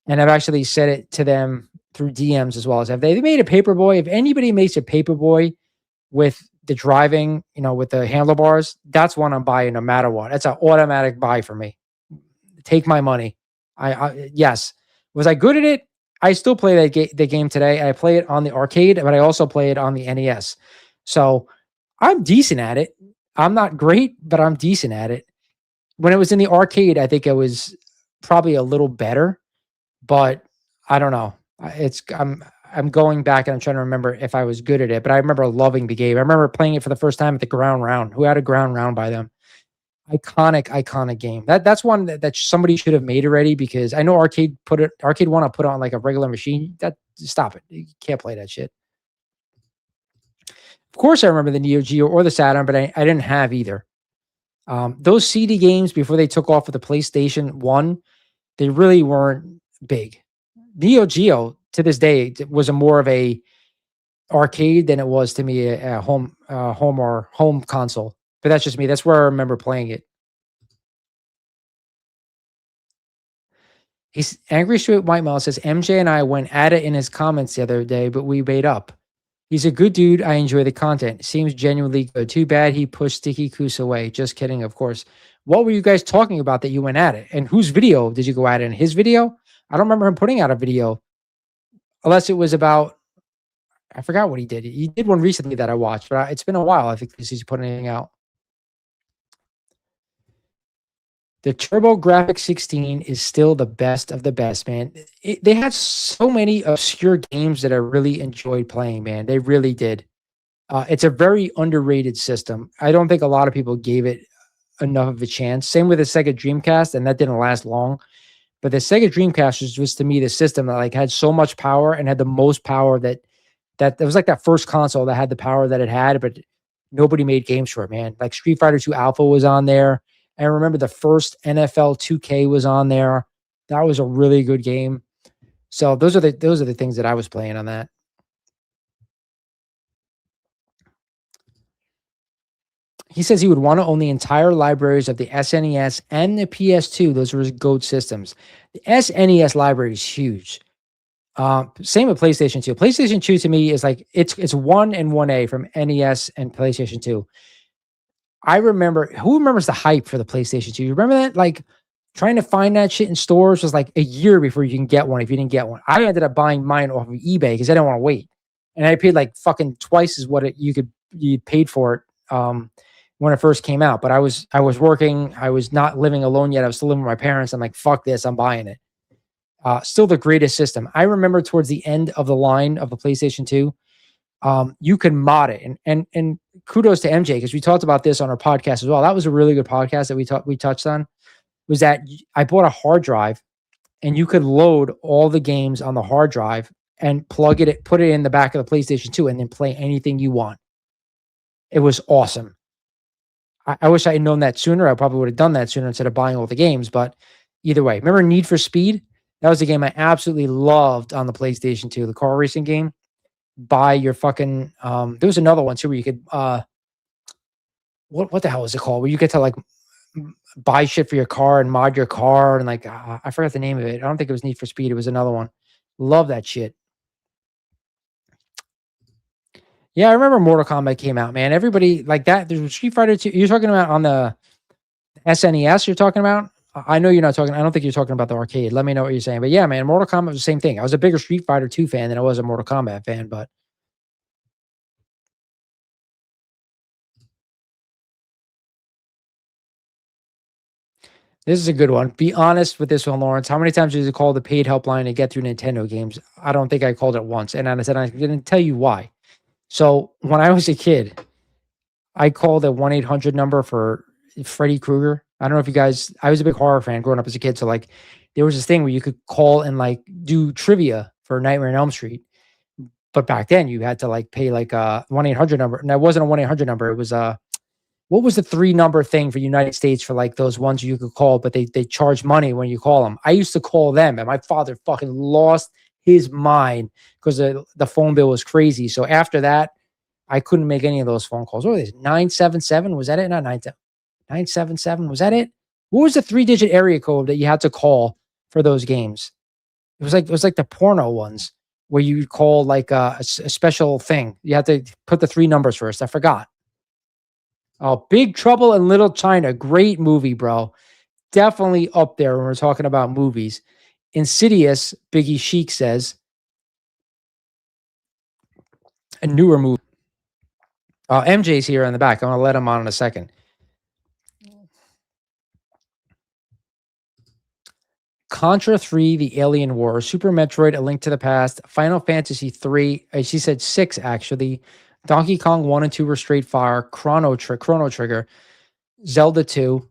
and I've actually said it to them through DMs as well. As if they made a Paperboy, if anybody makes a Paperboy with the driving, with the handlebars, that's one I'm buying no matter what. That's an automatic buy for me. Take my money. Yes. Was I good at it? I still play the game today. I play it on the arcade, but I also play it on the NES. So I'm decent at it. I'm not great, but I'm decent at it. When it was in the arcade, I think it was probably a little better, but I don't know. I'm going back and I'm trying to remember if I was good at it, but I remember loving the game. I remember playing it for the first time at the Ground Round. Who had a Ground Round by them? Iconic game. That's one that somebody should have made already, because I know Arcade One. I put on like a regular machine. Stop it. You can't play that shit. Of course, I remember the Neo Geo or the Saturn, but I didn't have either. Those CD games before they took off with the PlayStation 1, they really weren't big. Neo Geo to this day was a more of a arcade than it was to me a home console. But that's just me. That's where I remember playing it. He's Angry Straight White Mouth says MJ and I went at it in his comments the other day, but we made up. He's a good dude. I enjoy the content. Seems genuinely good. Too bad he pushed Sticky Goose away. Just kidding, of course. What were you guys talking about that you went at it? And whose video did you go at it? In his video? I don't remember him putting out a video. Unless it was about, I forgot what he did. He did one recently that I watched, but it's been a while, I think, since he's putting anything out. The TurboGrafx 16 is still the best of the best, man. They had so many obscure games that I really enjoyed playing, man. They really did. It's a very underrated system. I don't think a lot of people gave it enough of a chance. Same with the Sega Dreamcast, and that didn't last long. But the Sega Dreamcast was just, to me, the system that like had so much power and had the most power that it was like that first console that had the power that it had, but nobody made games for it, man. Like Street Fighter 2 Alpha was on there. I remember the first NFL 2K was on there. That was a really good game. So those are the things that I was playing on that. He says he would want to own the entire libraries of the SNES and the PS2. Those were his GOAT systems. The SNES library is huge. Same with PlayStation 2. PlayStation 2 to me is like it's 1 and 1A from NES and PlayStation 2. I remember, who remembers the hype for the PlayStation 2? You remember that? Like trying to find that shit in stores was like a year before you can get one if you didn't get one. I ended up buying mine off of eBay because I didn't want to wait. And I paid like fucking twice as what you paid for it when it first came out. But I was working, I was not living alone yet. I was still living with my parents. I'm like, fuck this, I'm buying it. Still the greatest system. I remember towards the end of the line of the PlayStation 2, you can mod it. And kudos to MJ, because we talked about this on our podcast as well. That was a really good podcast that we touched on, was that I bought a hard drive and you could load all the games on the hard drive and put it in the back of the PlayStation 2 and then play anything you want. It was awesome. I wish I had known that sooner. I probably would have done that sooner instead of buying all the games. But either way, remember Need for Speed? That was a game I absolutely loved on the PlayStation 2, the car racing game. Buy your fucking there was another one too where you could what the hell is it called? Where you get to like buy shit for your car and mod your car and like I forgot the name of it. I don't think it was Need for Speed. It was another one. Love that shit. Yeah, I remember Mortal Kombat came out, man. Everybody like that. There's Street Fighter 2. You're talking about on the SNES, you're talking about? I know you're not talking. I don't think you're talking about the arcade. Let me know what you're saying. But yeah, man, Mortal Kombat was the same thing. I was a bigger Street Fighter 2 fan than I was a Mortal Kombat fan, but this is a good one. Be honest with this one, Lawrence. How many times did you call the paid helpline to get through Nintendo games? I don't think I called it once. And I said I didn't tell you why. So when I was a kid, I called a 1-800 number for Freddy Krueger. I don't know if you guys, I was a big horror fan growing up as a kid. So like there was this thing where you could call and like do trivia for Nightmare on Elm Street. But back then you had to like pay like a 1-800 number. And that wasn't a 1-800 number. It was what was the 3-number thing for United States for like those ones you could call, but they charge money when you call them. I used to call them, and my father fucking lost his mind because the phone bill was crazy. So after that, I couldn't make any of those phone calls. What was it? 977? Was that it? Not 977. Was that it? What was the 3-digit area code that you had to call for those games? It was like the porno ones where you call like a special thing. You had to put the 3 numbers first. I forgot. Oh, Big Trouble in Little China. Great movie, bro. Definitely up there when we're talking about movies. Insidious, Biggie Sheik says. A newer movie. MJ's here in the back. I'm going to let him on in a second. Contra 3, The Alien War, Super Metroid, A Link to the Past, Final Fantasy 3, she said 6 actually, Donkey Kong 1 and 2 were straight fire, Chrono Trigger, Zelda 2,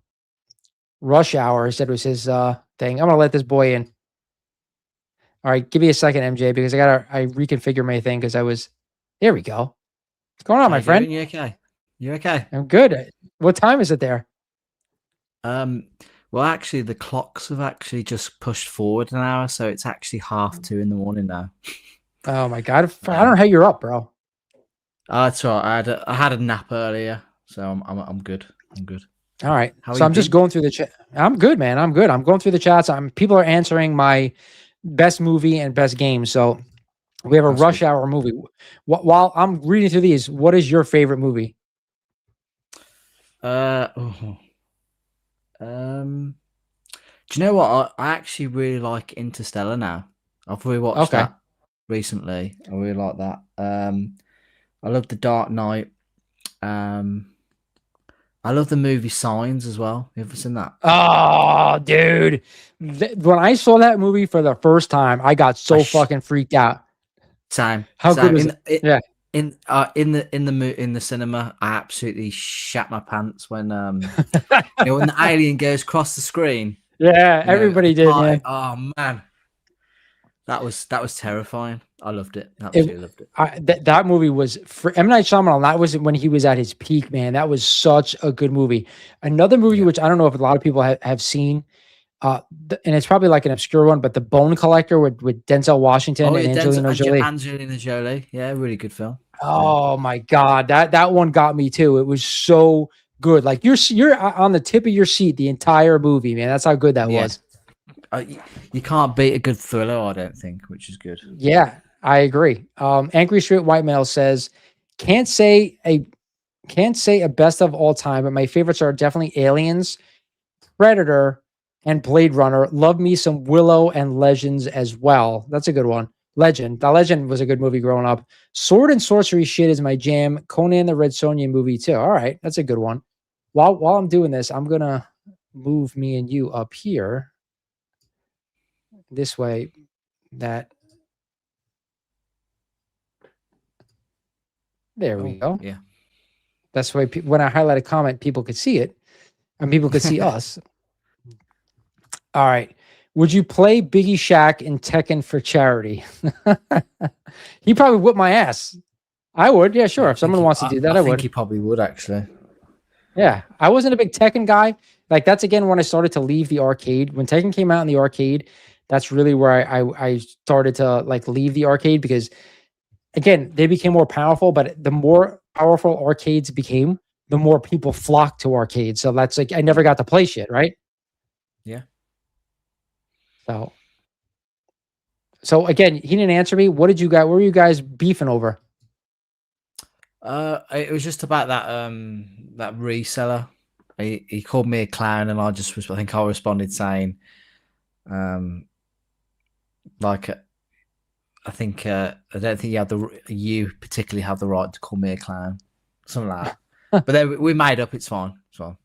Rush Hour, said was his thing. I'm going to let this boy in. All right, give me a second, MJ, because I reconfigure my thing because there we go. What's going on, my friend? You okay? You okay? I'm good. What time is it there? Well, actually, the clocks have actually just pushed forward an hour, so it's actually 2:30 in the morning now. Oh my God. I don't know how you're up, bro. That's all right. I had a nap earlier, so I'm good. I'm good. All right. How So I'm just going through the chat. I'm good, man. I'm good. I'm going through the chats. People are answering my best movie and best game. So we have a Rush Hour movie. While I'm reading through these, what is your favorite movie? Do you know what? I actually really like Interstellar now. I've rewatched that recently. I really like that. I love The Dark Knight. I love the movie Signs as well. You ever seen that? Oh, dude. When I saw that movie for the first time, I got so fucking freaked out. How good was it? Yeah. In the cinema, I absolutely shat my pants when when the alien goes across the screen. Yeah, everybody did. Man. Oh man, that was terrifying. I loved it. Absolutely loved it. That movie was for M. Night Shyamalan. That was when he was at his peak, man. That was such a good movie. Another movie which I don't know if a lot of people have seen, and it's probably like an obscure one, but The Bone Collector with Denzel Washington and Angelina Jolie. Angelina Jolie, yeah, really good film. Oh my God, that one got me too. It was so good. Like you're on the tip of your seat the entire movie, man. That's how good that was. You can't beat a good thriller, I don't think, which is good. Yeah, I agree. Angry Straight White Male says, can't say a best of all time, but my favorites are definitely Aliens, Predator, and Blade Runner. Love me some Willow and Legends as well. That's a good one. Legend. The Legend was a good movie growing up. Sword and Sorcery shit is my jam. Conan the Red Sonja movie too. All right, that's a good one. While I'm doing this, I'm gonna move me and you up here. This way, there we go. Yeah. That's why when I highlight a comment, people could see it and people could see us. All right. Would you play Biggie Shaq in Tekken for charity? He probably whipped my ass. I would. Yeah, sure. If someone wants to do that, I would. I think he probably would, actually. Yeah. I wasn't a big Tekken guy. Like, that's, again, when I started to leave the arcade. When Tekken came out in the arcade, that's really where I started to, like, leave the arcade because, again, they became more powerful. But the more powerful arcades became, the more people flocked to arcades. So that's, like, I never got to play shit, right? Yeah. So again, he didn't answer me. What were you guys beefing over? It was just about that reseller. He called me a clown, and I think I responded saying, like I think I don't think you particularly have the right to call me a clown, something like that. But then we made up. It's fine. It's fine.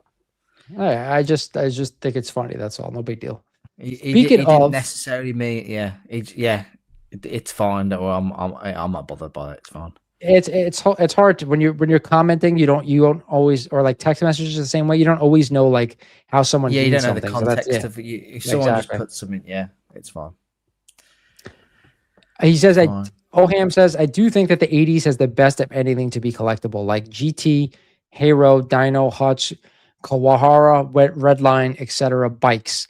I just think it's funny. That's all. No big deal. He Speaking didn't of, necessarily mean, yeah. It's fine. Don't worry, I'm not bothered by it. It's fine. it's hard to, when you're commenting, you don't always, or like text messages the same way. You don't always know like how someone Yeah, you means don't know the something. So that's context yeah, of it. If yeah, someone just exactly. puts something, yeah, it's fine. He says, It's fine. Oham says, I do think that the 80s has the best of anything to be collectible, like GT, Hero, Dino, Hutch, Kawahara, Redline, etc. bikes.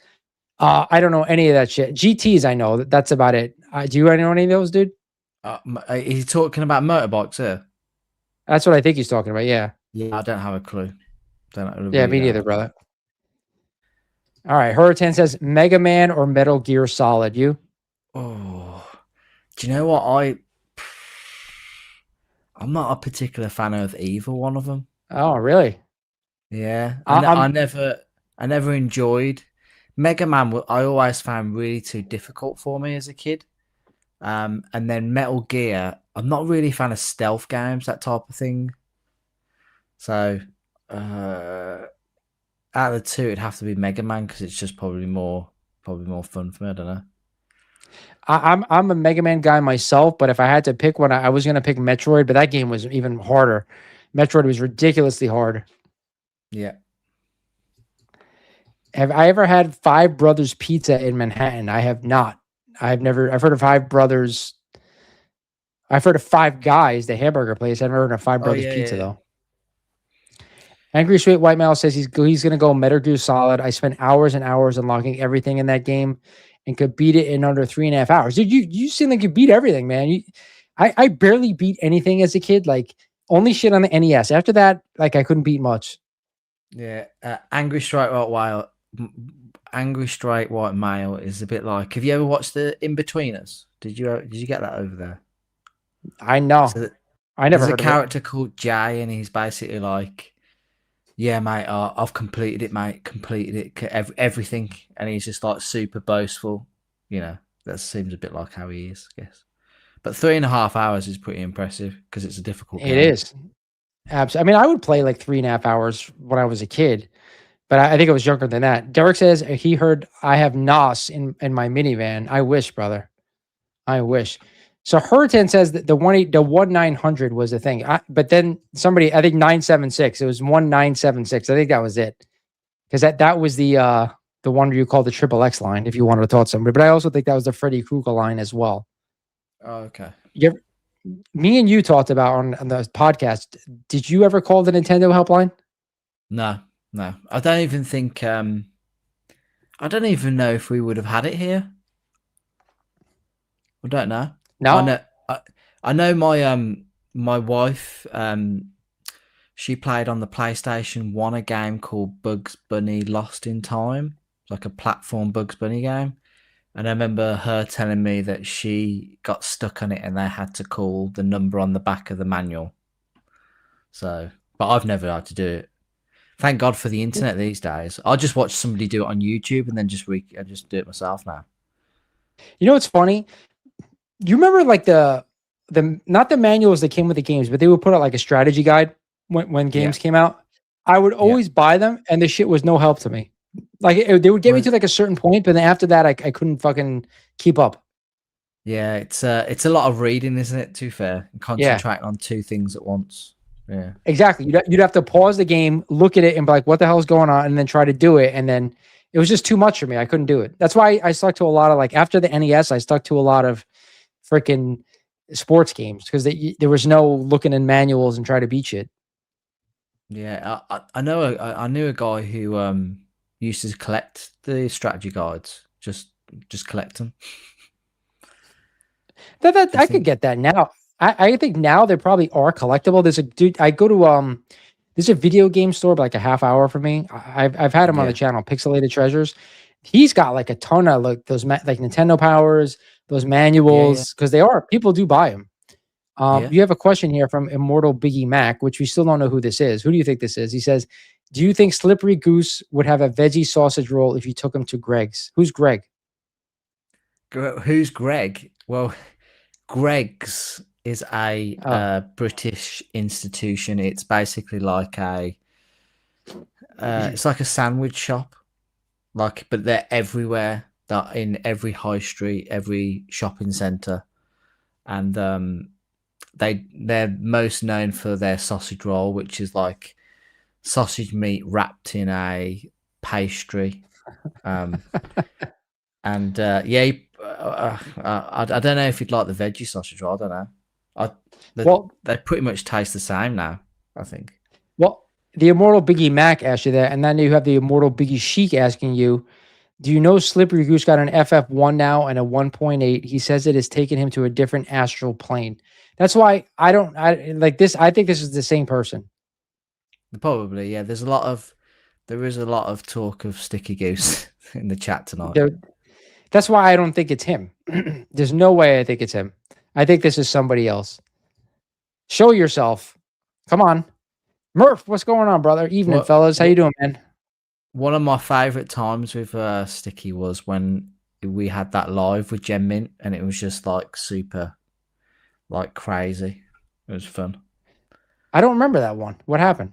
I don't know any of that shit. GTs, I know. That's about it. Do you know any of those, dude? He's talking about motorbikes here. That's what I think he's talking about. Yeah. Yeah, I don't have a clue. Yeah, me neither, brother. All right. Hurricane says Mega Man or Metal Gear Solid. You? Oh, do you know what? I'm not a particular fan of either one of them. Oh, really? Yeah, I'm I never enjoyed Mega Man. I always found really too difficult for me as a kid. And then Metal Gear, I'm not really a fan of stealth games, that type of thing. So, out of the two, it'd have to be Mega Man because it's just probably more fun for me. I don't know. I'm a Mega Man guy myself, but if I had to pick one, I was gonna pick Metroid, but that game was even harder. Metroid was ridiculously hard. Yeah. Have I ever had Five Brothers Pizza in Manhattan? I have not. I've heard of Five Brothers. I've heard of Five Guys, the hamburger place. I've never heard of Five Brothers Pizza though. Angry Sweet White Male says he's gonna go Metal Gear Solid. I spent hours and hours unlocking everything in that game and could beat it in under 3.5 hours. Dude, you seem like you beat everything, man. I barely beat anything as a kid, like only shit on the NES. After that, like I couldn't beat much. Yeah, Angry Straight White Male is a bit like. Have you ever watched the In-Betweeners? Did you get that over there? I know. So I never there's a heard character called Jay, and he's basically like, "Yeah, mate, I've completed it, mate, completed it, everything," and he's just like super boastful. You know, that seems a bit like how he is, I guess. But 3.5 hours is pretty impressive because it's a difficult game. It is. Absolutely. I mean, I would play like 3.5 hours when I was a kid, but I think I was younger than that. Derek says he heard I have NOS in my minivan. I wish, brother. I wish. So Hurton says that the 1900 was the thing. But then somebody, I think 976. It was 1976. I think that was it. Because that was the one you call the triple X line if you wanted to talk to somebody. But I also think that was the Freddy Krueger line as well. Oh, okay. Me and you talked about on the podcast. Did you ever call the Nintendo helpline? No. I don't even think. I don't even know if we would have had it here. I don't know. No. I know my wife. She played on the PlayStation 1 a game called Bugs Bunny Lost in Time, like a platform Bugs Bunny game. And I remember her telling me that she got stuck on it and they had to call the number on the back of the manual. So, but I've never had to do it. Thank God for the internet these days. I'll just watch somebody do it on YouTube and then I just do it myself now. You know what's funny? You remember like the not the manuals that came with the games, but they would put out like a strategy guide when games came out. I would always buy them, and the shit was no help to me. Like they would get me to like a certain point, but then after that, I couldn't fucking keep up. Yeah, it's a lot of reading, isn't it? Too fair, and concentrating on two things at once. Yeah, exactly. You'd have to pause the game, look at it, and be like, "What the hell is going on?" And then try to do it, and then it was just too much for me. I couldn't do it. That's why I stuck to a lot of like after the NES, I stuck to a lot of freaking sports games because there was no looking in manuals and try to beat shit. Yeah, I knew a guy who used to collect the strategy guides. Just collect them. That I could get that now. I think now they probably are collectible. There's a dude. I go to there's a video game store like a half hour from me. I've had him on the channel, Pixelated Treasures. He's got like a ton of like those like Nintendo powers, those manuals because people do buy them. Yeah. You have a question here from Immortal Biggie Mac, which we still don't know who this is. Who do you think this is? He says, "Do you think Slippery Goose would have a veggie sausage roll if you took him to Greg's?" Who's Greg? Who's Greg? Well, Greg's is a Oh, British institution. It's basically like it's like a sandwich shop, like, but they're everywhere. That in every high street, every shopping centre, and they're most known for their sausage roll, which is like sausage meat wrapped in a pastry. Um, and yeah, I don't know if you'd like the veggie sausage roll. I don't know. I well, they pretty much taste the same now, I think. well, the Immortal Biggie Mac asked you that, and then you have the Immortal Biggie Sheik asking you, "Do you know Slippery Goose got an FF1 now and a 1.8? He says it has taken him to a different astral plane." That's why I like this. I think this is the same person. Probably, yeah. There is a lot of talk of Sticky Goose in the chat tonight. That's why I don't think it's him. There's no way I think it's him. I think this is somebody else. Show yourself. Come on. Murph, what's going on, brother? Evening, fellas. How you doing, man? One of my favorite times with Sticky was when we had that live with Gem Mint, and it was just like super, like crazy. It was fun. I don't remember that one. What happened?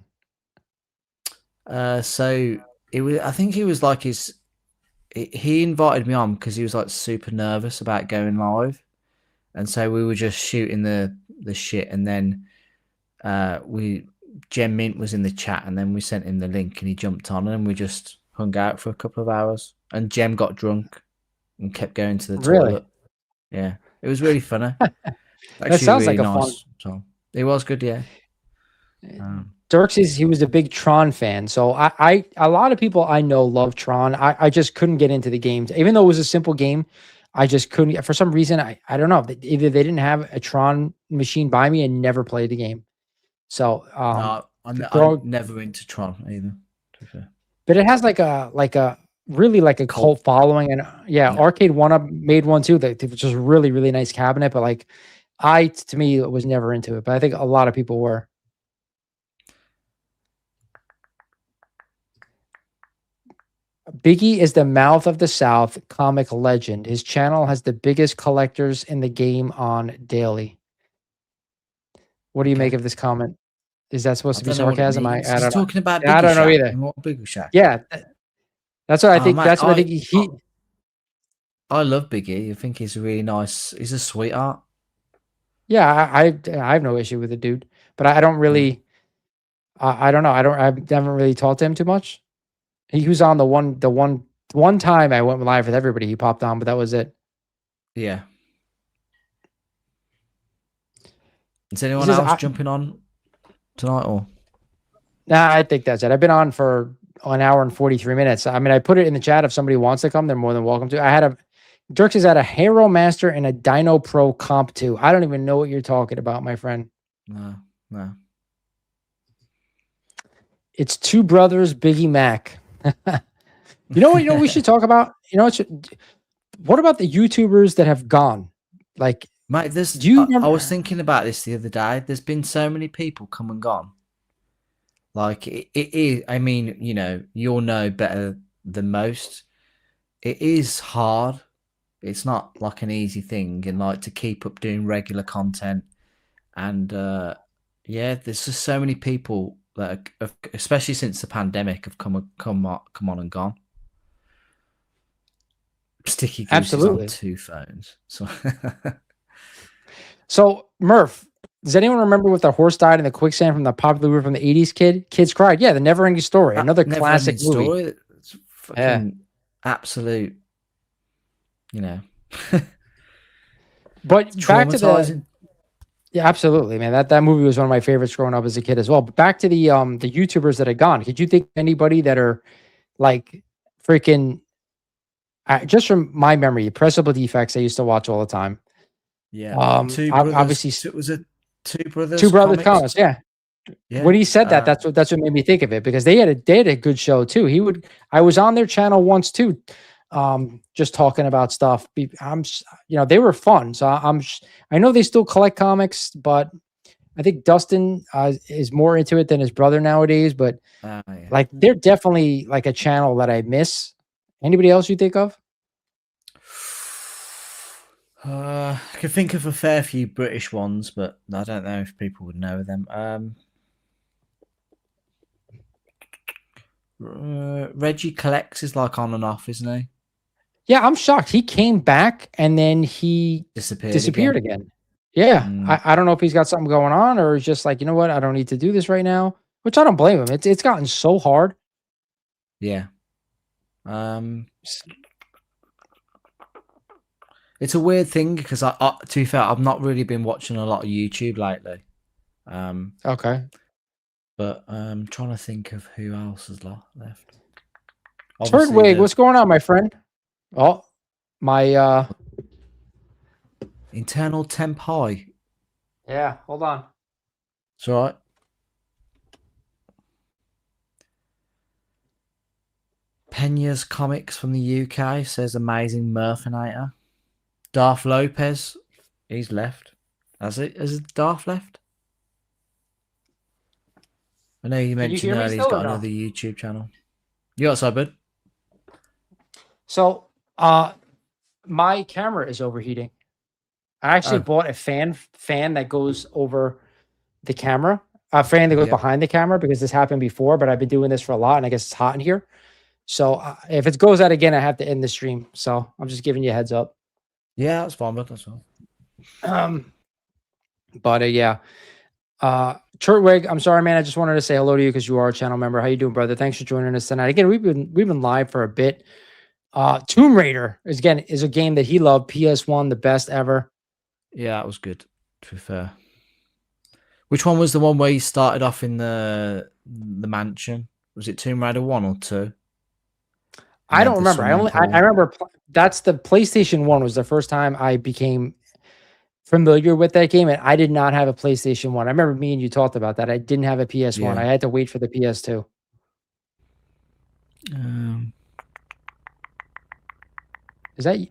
So it was. I think he was like he invited me on because he was like super nervous about going live, and so we were just shooting the shit, and then Gem Mint was in the chat, and then we sent him the link, and he jumped on, and we just hung out for a couple of hours. And Gem got drunk and kept going to the toilet. Yeah, it was really funny. That sounds like a fun. Song. It was good, yeah. Dirk says he was a big Tron fan, so a lot of people I know love Tron. I just couldn't get into the games, even though it was a simple game. I just couldn't for some reason. I don't know. Either they didn't have a Tron machine by me and never played the game. So I'm never into Tron either. But it has like a really like a cult following, and yeah, Arcade One Up made one too. That was just really really nice cabinet, but like to me was never into it. But I think a lot of people were. Biggie is the mouth of the South comic legend. His channel has the biggest collectors in the game on daily. What do you make of this comment? Is that supposed to be sarcasm? I don't know. Talking about I don't know either. Biggie Shack. Yeah, that's what I think. That's what I think. I love Biggie. I think he's a really nice. He's a sweetheart. Yeah, I have no issue with the dude, but I don't really. I don't know. I haven't really talked to him too much. He was on the one time I went live with everybody. He popped on, but that was it. Yeah. Is anyone else jumping on tonight or? Nah, I think that's it. I've been on for an hour and 43 minutes. I mean, I put it in the chat. If somebody wants to come, they're more than welcome to. Dirks is at a Hero Master and a Dino Pro Comp 2. I don't even know what you're talking about, my friend. No. It's two brothers, Biggie Mac. You know what we should talk about? What about the YouTubers that have gone? Like, mate, I was thinking about this the other day. There's been so many people come and gone. Like it is. I mean, you'll know better than most. It is hard. It's not like an easy thing, and like to keep up doing regular content. And yeah, there's just so many people that, especially since the pandemic, have come on and gone. Sticky Goose is on 2 phones. So Murph, does anyone remember what the horse died in the quicksand from the popular movie from the 80s? Kids cried. Yeah, the Never Ending Story, another classic movie. Story. It's fucking absolute. But back to yeah, absolutely, man. That movie was one of my favorites growing up as a kid as well. But back to the YouTubers that are gone. Could you think of anybody that are like freaking? Just from my memory, Pressable Defects I used to watch all the time. Yeah. Obviously, was it Two Brothers? Two Brothers Comics. Yeah. When he said that, that's what made me think of it, because they had a good show too. I was on their channel once too. just talking about stuff. They were fun. So I know they still collect comics, but I think Dustin is more into it than his brother nowadays. But Yeah. like, they're definitely like a channel that I miss. Anybody else you think of? I can think of a fair few British ones, but I don't know if people would know them. Reggie Collects is like on and off, isn't he? Yeah, I'm shocked. He came back and then he Disappeared again. Yeah, Mm, I don't know if he's got something going on or he's just like, you know what, I don't need to do this right now. Which I don't blame him. It's gotten so hard. yeah. It's a weird thing because to be fair, I've not really been watching a lot of YouTube lately. Okay. But I'm trying to think of who else has left. Turtwig, what's going on, my friend? Oh, my internal temp high. yeah, hold on. It's all right. Pena's Comics from the UK says amazing Murphinator. Darth Lopez, he's left. Has Darth left? I know you mentioned earlier he's got another YouTube channel. You outside, bud? So, my camera is overheating. I actually bought a fan that goes over the camera, a fan that goes behind the camera, because this happened before, but I've been doing this for a lot and I guess it's hot in here. So if it goes out again, I have to end the stream. So I'm just giving you a heads up. Yeah, that's fine, but that's fine. Yeah. Turtwig, I'm sorry, man. I just wanted to say hello to you because you are a channel member. How you doing, brother? Thanks for joining us tonight. Again, we've been live for a bit. Tomb Raider is a game that he loved. PS1, the best ever. Yeah, it was good, to be fair. Which one was the one where you started off in the mansion? Was it Tomb Raider 1 or 2? I don't remember. I remember that's the PlayStation 1 was the first time I became familiar with that game, and I did not have a PlayStation 1. I remember me and you talked about that. I didn't have a PS1. I had to wait for the PS2. Is that you?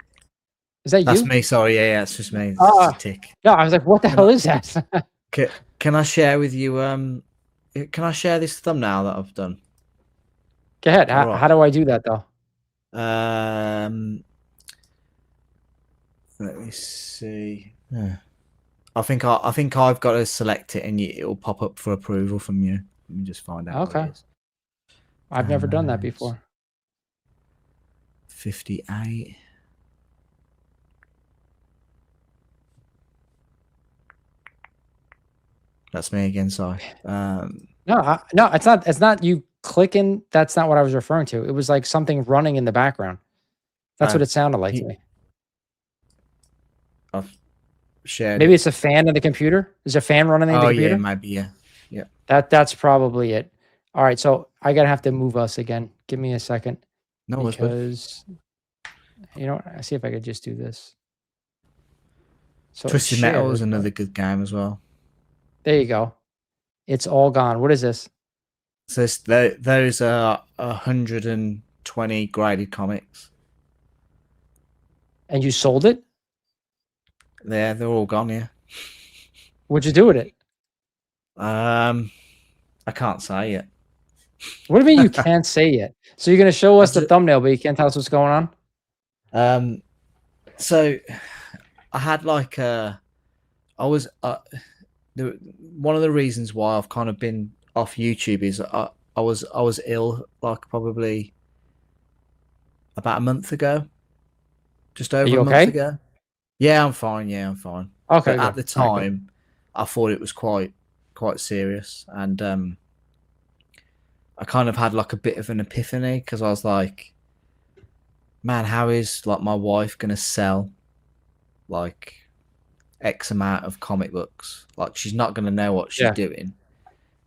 That's me. Sorry, yeah, it's just me. It's a tick. No, I was like, what the hell is that? Can I share with you? Can I share this thumbnail that I've done? Go ahead. How do I do that though? Let me see. I think I've got to select it, and it'll pop up for approval from you. Let me just find out. Okay. I've never done that before. 58. That's me again. Sorry. No, it's not. It's not you clicking. That's not what I was referring to. It was like something running in the background. That's what it sounded like to me. I've shared. Maybe it's a fan in the computer. Is a fan running in the computer? Oh yeah, it might be. Yeah. That's probably it. All right, so I gotta have to move us again. Give me a second. No, because you know what? I see if I could just do this. So Twisted Metal is another good game as well. There you go. It's all gone. What is this? So those are 120 graded comics. And you sold it? Yeah, they're all gone. Yeah. What'd you do with it? I can't say yet. What do you mean you can't say yet? So you're gonna show us the thumbnail, but you can't tell us what's going on? So I had like one of the reasons why I've kind of been off YouTube is I was ill like probably about a month ago, just over a month ago. Yeah, I'm fine. Yeah, I'm fine. Okay. But at the time, I thought it was quite serious, and I kind of had like a bit of an epiphany because I was like, man, how is like my wife gonna sell like X amount of comic books? Like she's not gonna know what she's doing.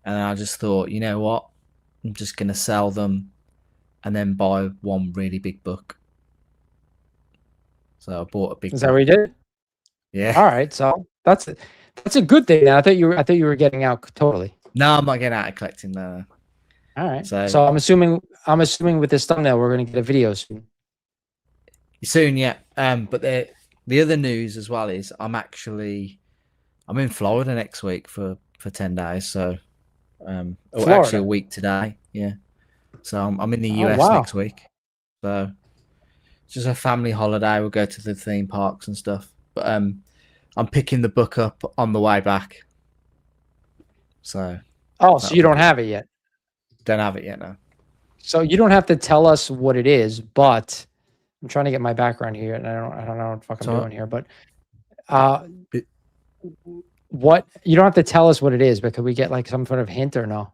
And I just thought, you know what? I'm just gonna sell them and then buy one really big book. So I bought a big book. Is that what you did? Yeah. All right. So that's a good thing. I thought you were getting out totally. No, I'm not getting out of collecting. No. All right. So I'm assuming with this thumbnail we're gonna get a video soon. Soon, yeah. But the other news as well is I'm in Florida next week for 10 days. So, or actually a Florida. week today. Yeah. So I'm in the Oh US wow. next week. So it's just a family holiday. We'll go to the theme parks and stuff. But I'm picking the book up on the way back. So Oh, so that'll you be don't good. have it yet. Don't have it yet now. So you don't have to tell us what it is, but I'm trying to get my background here, and I don't know what the fuck I'm So doing here, but uh, it, what you don't have to tell us what it is, but could we get like some sort of hint or no?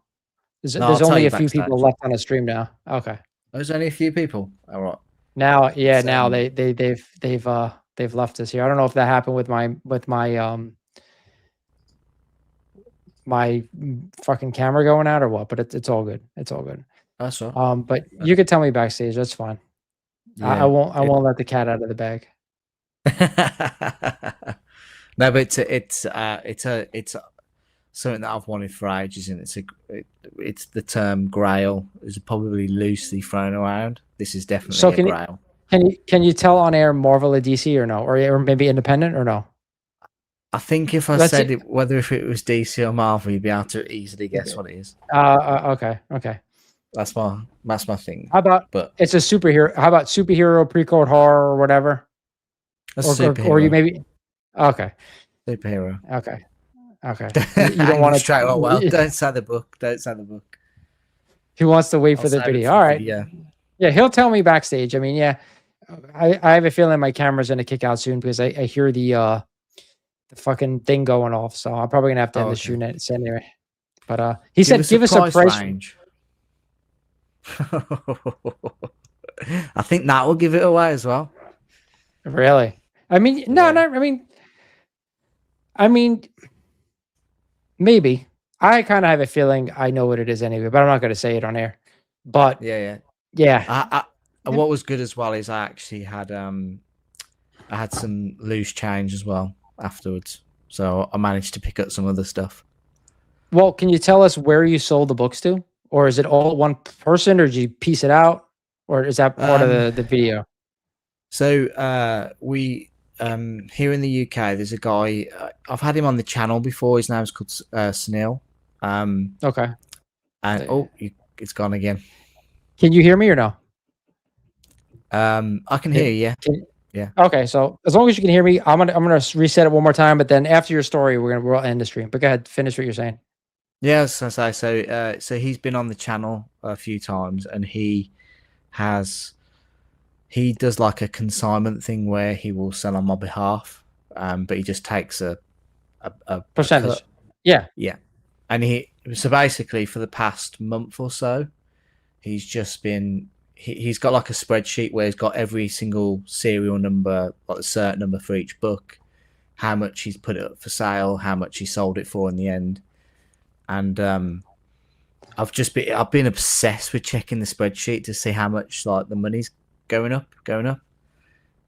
no, I'll There's tell only you a few people backstage. left on the stream now. Okay. There's only a few people. All right. Now, yeah, It's now they've left us here. I don't know if that happened with my fucking camera going out or what, but it's all good. It's all good. that's all right. But you could tell me backstage. That's fine. I Yeah. won't let the cat out of the bag. No, but it's something that I've wanted for ages, and it's the term Grail is probably loosely thrown around. This is definitely So a Grail. can you tell on air Marvel or DC or no, or maybe independent or no? I think if I Let's said see. it, whether if it was DC or Marvel, you'd be able to easily guess what it is. Okay. That's my thing. How about But it's a superhero? How about superhero, pre-code horror, or whatever? a Or superhero. you maybe okay. Superhero. Okay. You don't And want straight up, well, to. don't say the book. Don't say the book. He wants to wait I'll for the save it video. for All the right. video. Yeah, he'll tell me backstage. I mean, yeah, I have a feeling my camera's gonna kick out soon because I hear the fucking thing going off. So I'm probably gonna have to end the Okay. shoot it anyway. But he said us give us a price range. I think that will give it away as well. Really? I mean, no, Yeah. no. I mean, maybe. I kind of have a feeling I know what it is anyway, but I'm not going to say it on air. But Yeah. yeah, What was good as well is I actually had I had some loose change as well afterwards, so I managed to pick up some other stuff. well, can you tell us where you sold the books to, or is it all one person, or did you piece it out, or is that part of the video? So we here in the UK, there's a guy. I've had him on the channel before. His name's called Sunil. Okay. And it's gone again. Can you hear me or no? I can hear you. Yeah. Okay, so as long as you can hear me, I'm gonna reset it one more time. But then after your story, we'll end the stream. But go ahead, finish what you're saying. Yes, as I say. So he's been on the channel a few times, and he does like a consignment thing where he will sell on my behalf, but he just takes a Percentage. Yeah. And so basically for the past month or so, he's just been he's got like a spreadsheet where he's got every single serial number, like a certain number for each book, how much he's put it up for sale, how much he sold it for in the end. And I've been obsessed with checking the spreadsheet to see how much like the money's going up.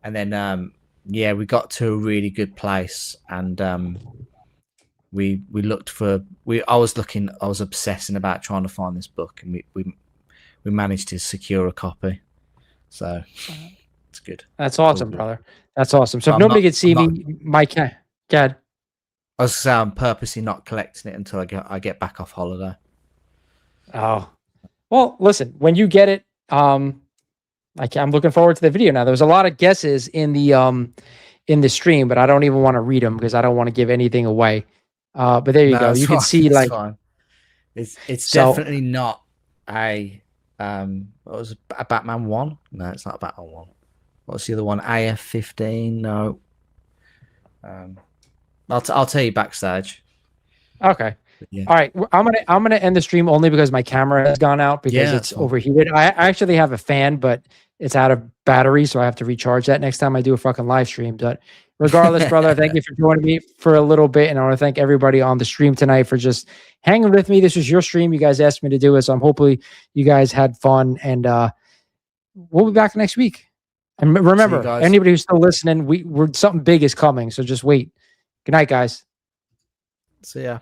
And then we got to a really good place, and we looked for I was obsessing about trying to find this book, and we managed to secure a copy. So it's good. That's awesome, brother. That's awesome. So if nobody could see me, my cat. Dad. I was saying I'm purposely not collecting it until I get back off holiday. Oh, well, listen, when you get it, I'm looking forward to the video now. There was a lot of guesses in the stream, but I don't even want to read them because I don't want to give anything away. But there you go. You can see like fine. It's definitely not a what was a Batman 1? No, it's not a Batman 1. What's the other one? AF-15? No. I'll tell you backstage. Okay. Yeah. All right. I'm gonna end the stream only because my camera has gone out because it's overheated. I actually have a fan, but it's out of battery, so I have to recharge that next time I do a fucking live stream. But regardless, brother, thank you for joining me for a little bit, and I want to thank everybody on the stream tonight for just hanging with me. This was your stream. You guys asked me to do it, so I'm hopefully you guys had fun, and we'll be back next week. And remember, anybody who's still listening, we're something big is coming, so just wait. Good night, guys. See ya.